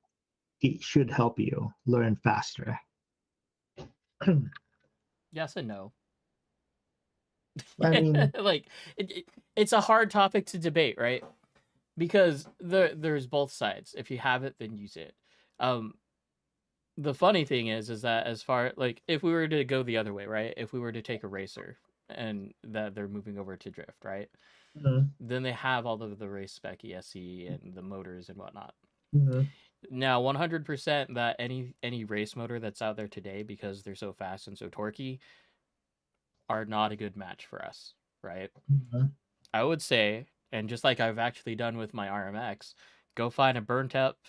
it should help you learn faster. yes and no. I mean, Like it's a hard topic to debate, right? Because there's both sides. If you have it, then use it. Um, the funny thing is that as far like if we were to go the other way, right? If we were to take a racer and that they're moving over to drift, right? mhm, Then they have all of the race spec ESC and the motors and whatnot. mhm, Now, 100% that any race motor that's out there today, because they're so fast and so torquey, are not a good match for us, right? mhm, I would say, and just like I've actually done with my RMX, go find a burnt up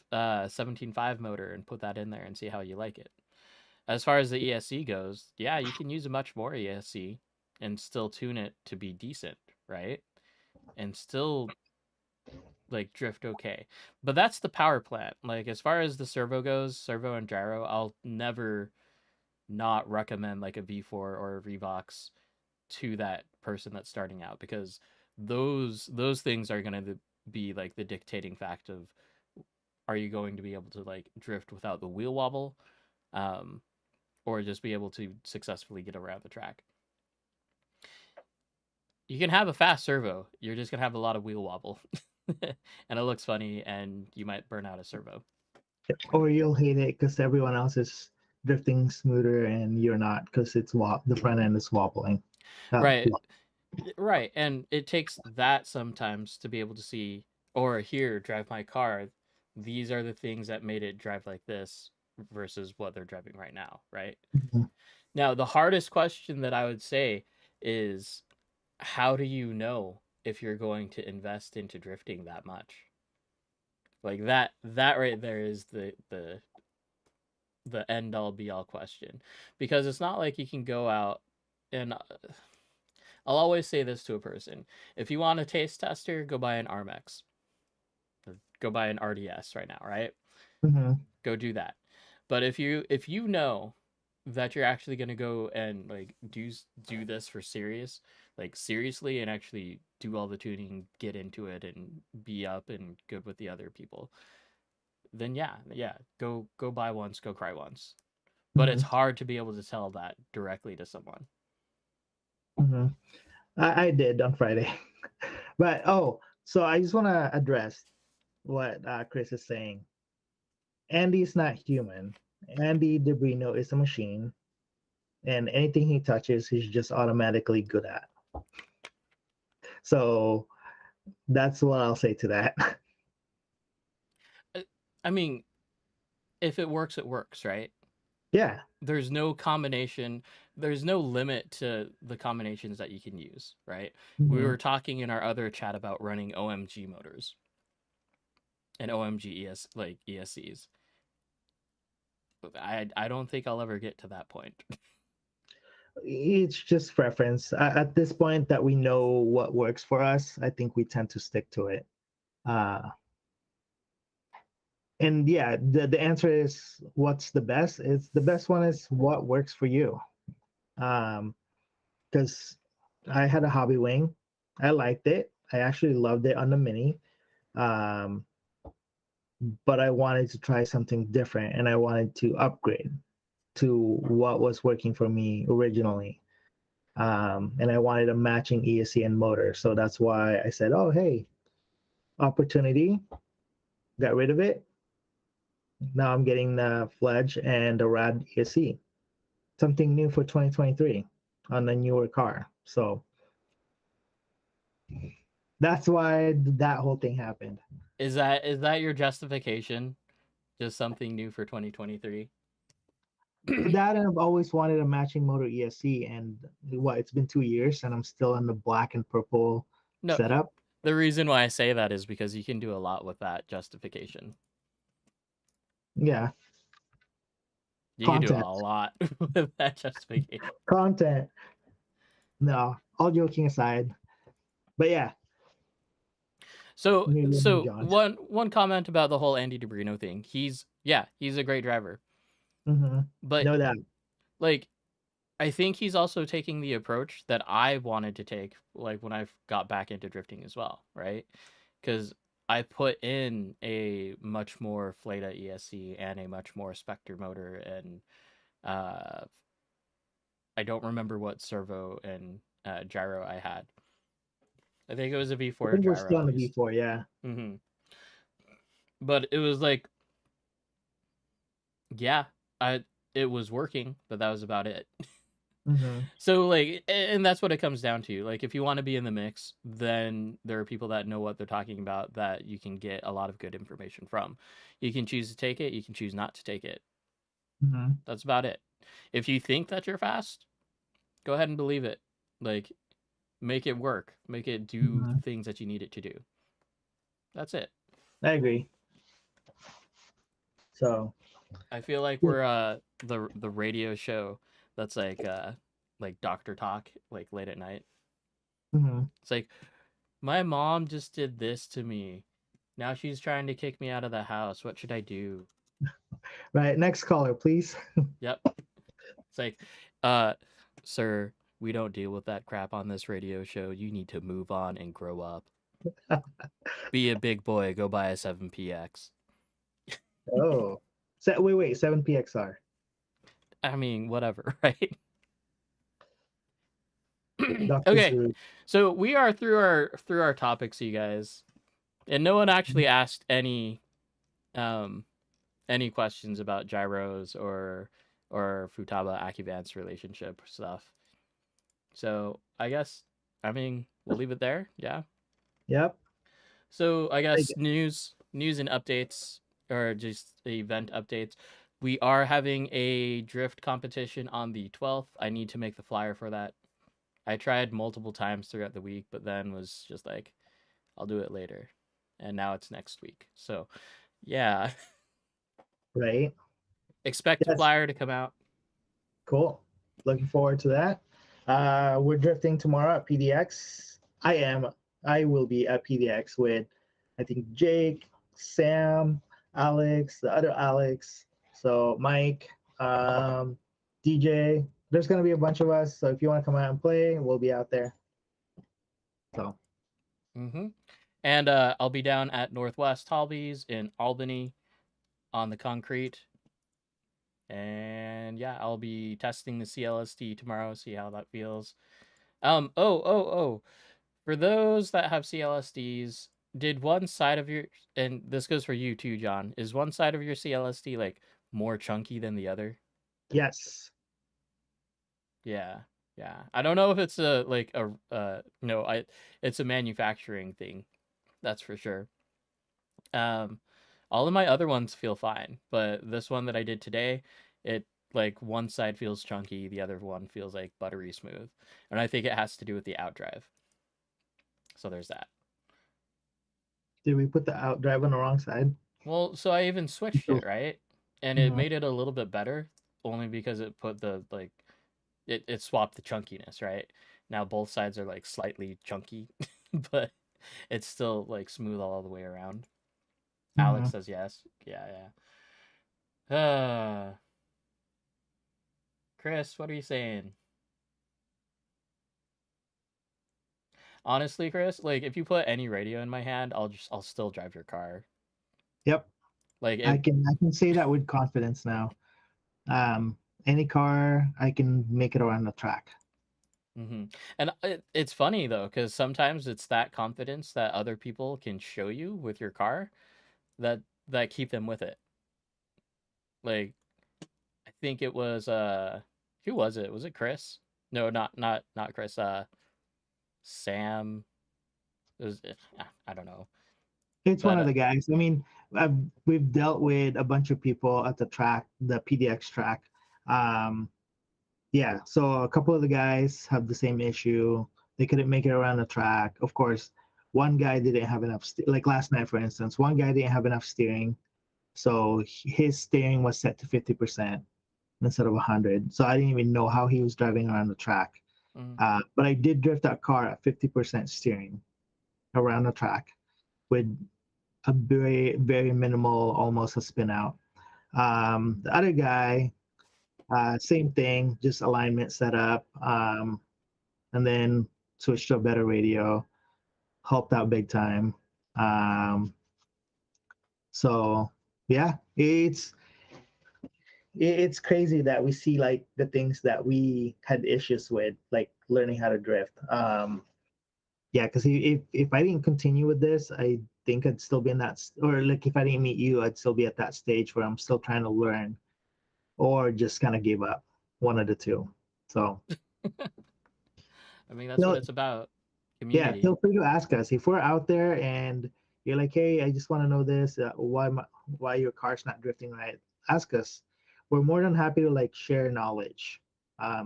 17.5 motor and put that in there and see how you like it. As far as the ESC goes, yeah, you can use a much more ESC and still tune it to be decent, right? And still like drift okay. But that's the power plant. Like as far as the servo goes, servo and gyro, I'll never not recommend like a V4 or a Revox to that person that's starting out, because those things are going to be like the dictating fact of, are you going to be able to like drift without the wheel wobble, um, or just be able to successfully get around the track. You can have a fast servo, you're just going to have a lot of wheel wobble. And it looks funny and you might burn out a servo. or you'll hate it because everyone else is drifting smoother and you're not because the front end is wobbling. Right. Right, and it takes that sometimes to be able to see or hear drive my car. These are the things that made it drive like this versus what they're driving right now, right? Mhm, Now, the hardest question that I would say is, how do you know if you're going to invest into drifting that much? Like that right there is the end all be all question, because it's not like you can go out and I'll always say this to a person: if you want a taste tester, go buy an RMX, go buy an RDS right now, right? mhm, Go do that. But if you know that you're actually gonna go and like do this for serious, like seriously, and actually do all the tuning, get into it, and be up and good with the other people, then yeah, go buy once, go cry once. But it's mhm, hard to be able to tell that directly to someone. mhm. I did on Friday. But so I just want to address what Chris is saying. Andy's not human. Andy DeBrino is a machine, and anything he touches, he's just automatically good at. So that's what I'll say to that. Uh, I mean, if it works, it works, right? Yeah. There's no combination, there's no limit to the combinations that you can use, right? We were Mhm. talking in our other chat about running OMG motors and OMG like ESCs. I don't think I'll ever get to that point. It's just preference. At this point that we know what works for us, I think we tend to stick to it. Uh, and yeah, the answer is what's the best? It's the best one is what works for you. Because I had a hobby wing. I liked it. I actually loved it on the Mini. Um, but I wanted to try something different and I wanted to upgrade to what was working for me originally. And I wanted a matching ESC and motor. So that's why I said, oh, hey, opportunity, got rid of it. Now I'm getting the Fledge and the Rad ESC, something new for 2023 on a newer car. So that's why that whole thing happened. Is that your justification? Just something new for 2023? That and I've always wanted a matching motor ESC, and it's been 2 years, and I'm still on the black and purple No, setup. the reason why I say that is because you can do a lot with that justification. Yeah, You can do a content, lot with that justification. content. No, all joking aside, but yeah, So New so Johns. one comment about the whole Andy DeBrino thing. He's a great driver, Mm-hmm. but No doubt. like I think he's also taking the approach that I wanted to take, like when I got back into drifting as well, right? Because I put in a much more Fleta ESC and a much more Spectre motor, and uh, I don't remember what servo and gyro I had. I think it was a I V4 think we're gyro still at on the least. V4, yeah. But it was like, yeah, I it was working, but that was about it. So like, and that's what it comes down to. Like, if you want to be in the mix, then there are people that know what they're talking about that you can get a lot of good information from. You can choose to take it, you can choose not to take it. That's about it. If you think that you're fast, go ahead and believe it. Like, make it work, make it do the things that you need it to do. That's it. I agree. So I feel like we're the radio show that's like doctor talk, like late at night. It's like, my mom just did this to me. Now she's trying to kick me out of the house. What should I do? Right, next caller, please. Yep. It's like, sir, we don't deal with that crap on this radio show. You need to move on and grow up. Be a big boy. Go buy a 7PX. Oh. Wait, 7PXR. I mean, whatever, right? Dr. Okay. Zoo. So we are through our topics, you guys. And no one actually asked any questions about gyros or Futaba Acuvance relationship stuff. So I guess, I mean, we'll leave it there. Yeah. Yep. So I guess news and updates, or just event updates. We are having a drift competition on the 12th. I need to make the flyer for that. I tried multiple times throughout the week, but then was just like, I'll do it later. And now it's next week. So yeah. Right. Expect a flyer to come out. Cool. Looking forward to that. We're drifting tomorrow at PDX. I will be at PDX with, I think, Jake, Sam, Alex, the other Alex, so Mike, DJ. There's gonna be a bunch of us. So if you want to come out and play, we'll be out there. So. And I'll be down at Northwest Hobbies in Albany on the concrete. And yeah, I'll be testing the CLSD tomorrow, see how that feels. For those that have CLSDs, did one side of your, and this goes for you too, John, is one side of your CLSD like more chunky than the other? Yes. Yeah. I don't know if it's it's a manufacturing thing. That's for sure. All of my other ones feel fine, but this one that I did today, it like one side feels chunky, the other one feels like buttery smooth, and I think it has to do with the outdrive. So there's that. Did we put the outdrive on the wrong side? Well, so I even switched it, right? And it made it a little bit better, only because it put the it swapped the chunkiness, right? Now both sides are like slightly chunky, but it's still like smooth all the way around. Alex says yes. Yeah. Chris, what are you saying? Honestly, Chris, like if you put any radio in my hand, I'll still drive your car. Yep. Like I can say that with confidence now. Any car, I can make it around the track. And it's funny though, because sometimes it's that confidence that other people can show you with your car that keep them with it. Like, I think it was who was it? Was it Chris? No, not Chris. Sam. It was, I don't know. It's one of the guys. I mean, we've dealt with a bunch of people at the track, the PDX track. Yeah, so a couple of the guys have the same issue. They couldn't make it around the track. Of course, one guy didn't have enough, like last night, for instance, one guy didn't have enough steering. So his steering was set to 50% instead of 100. So I didn't even know how he was driving around the track. But I did drift that car at 50% steering around the track with a very, very minimal, almost a spin out. The other guy, same thing, just alignment setup, and then switched to a better radio, helped out big time. So yeah, it's crazy that we see like the things that we had issues with, like learning how to drift. Yeah, because if I didn't continue with this, I think I'd still be in that, or like if I didn't meet you, I'd still be at that stage where I'm still trying to learn, or just kind of give up, one of the two. So I mean, that's what no, it's about. yeah, Community. feel free to ask us if we're out there and you're like, hey, I just want to know this, why your car's not drifting right. Ask us. We're more than happy to like share knowledge.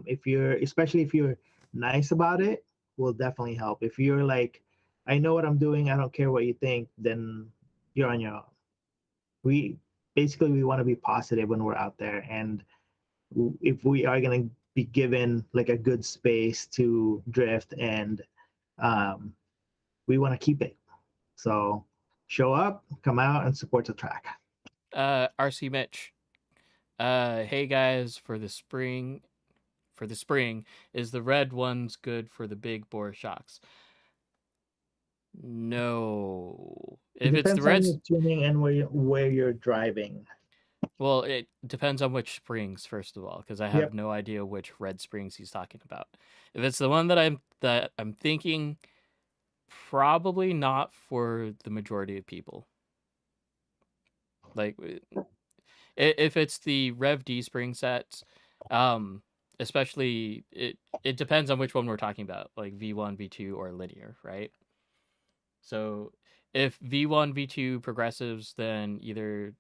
If you're, especially if you're nice about it, will definitely help. If you're like, I know what I'm doing, I don't care what you think, then you're on your own. We basically we want to be positive when we're out there, and if we are going to be given like a good space to drift and um, we want to keep it. So show up, come out, and support the track. RC Mitch. Hey guys, for the spring, is the red ones good for the big bore shocks? No. It If it's the depends on your reds, tuning and where you're driving. well, it depends on which springs first of all, because I have Yep. no idea which red springs he's talking about. If it's the one that I'm thinking, probably not for the majority of people. Like if it's the Rev D spring sets, um, especially it depends on which one we're talking about, like V1, V2, or linear, right? So if V1, V2 progressives, then either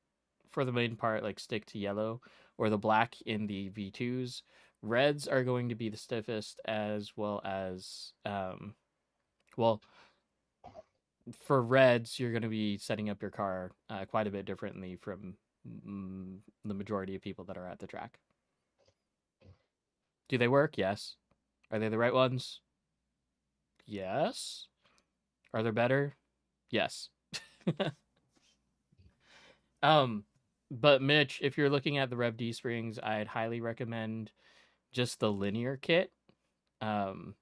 for the main part, like stick to yellow or the black in the V2s. Reds are going to be the stiffest, as well as, well, for reds, you're going to be setting up your car quite a bit differently from the majority of people that are at the track. Do they work? Yes. Are they the right ones? Yes. Are they better? Yes. um, but Mitch, if you're looking at the Rev D springs, I'd highly recommend just the linear kit. Um,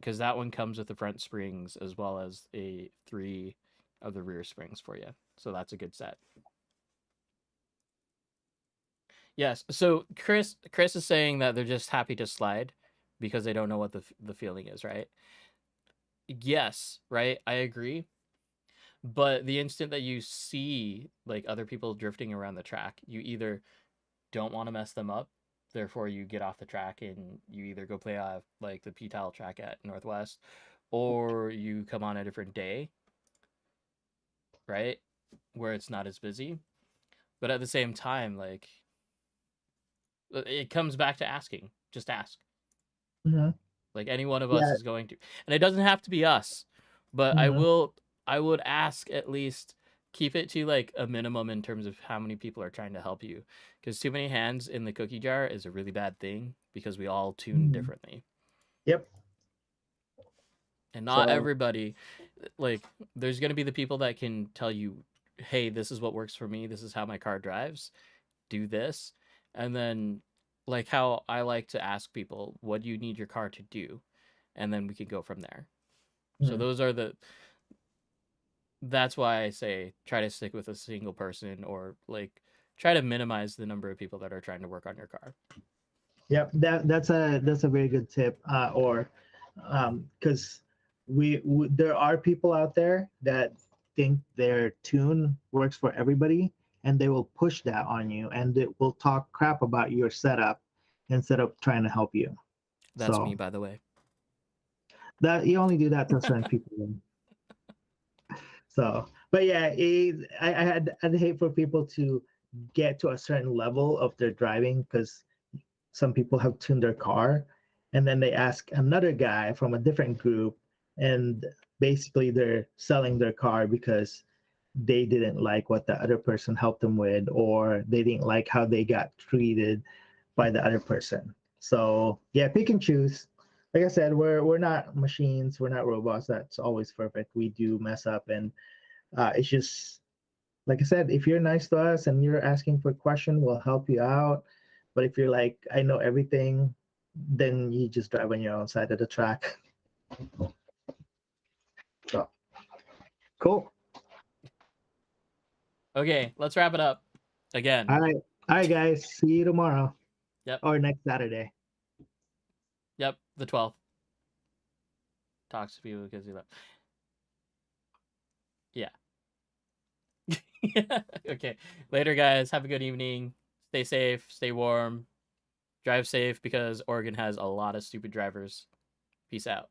because that one comes with the front springs as well as a 3 of the rear springs for you. So that's a good set. Yes. So Chris is saying that they're just happy to slide because they don't know what the feeling is, right? Yes, right? I agree. But the instant that you see like other people drifting around the track, you either don't want to mess them up, therefore you get off the track and you either go play off like the P tile track at Northwest, or you come on a different day, right? Where it's not as busy. But at the same time, like it comes back to asking. Just ask. Mm-hmm. Like any one of us Yeah. is going to. And it doesn't have to be us. But Mm-hmm. I would ask at least keep it to like a minimum in terms of how many people are trying to help you, because too many hands in the cookie jar is a really bad thing because we all tune Mm-hmm. differently. Yep. And not So everybody, like there's going to be the people that can tell you, "Hey, this is what works for me. This is how my car drives. Do this." And then like how I like to ask people, "What do you need your car to do?" And then we can go from there. So mm-hmm. those are the that's why I say try to stick with a single person, or like try to minimize the number of people that are trying to work on your car. Yep. That's a very good tip. Or because there are people out there that think their tune works for everybody, and they will push that on you, and it will talk crap about your setup instead of trying to help you. That's me, So by the way. that you only do that to certain people. So, but yeah, I'd hate for people to get to a certain level of their driving because some people have tuned their car, and then they ask another guy from a different group, and basically they're selling their car because they didn't like what the other person helped them with, or they didn't like how they got treated by the other person. So yeah, pick and choose. Like I said, we're not machines, we're not robots. That's always perfect. We do mess up, and it's just like I said, if you're nice to us and you're asking for a question, we'll help you out. But if you're like, I know everything, then you just drive on your own side of the track. So cool. Okay, let's wrap it up All again. right. All right, guys. See you tomorrow Yep. or next Saturday. Yep. The 12th. Talks to people because you love. Yeah. Okay. Later, guys. Have a good evening. Stay safe. Stay warm. Drive safe because Oregon has a lot of stupid drivers. Peace out.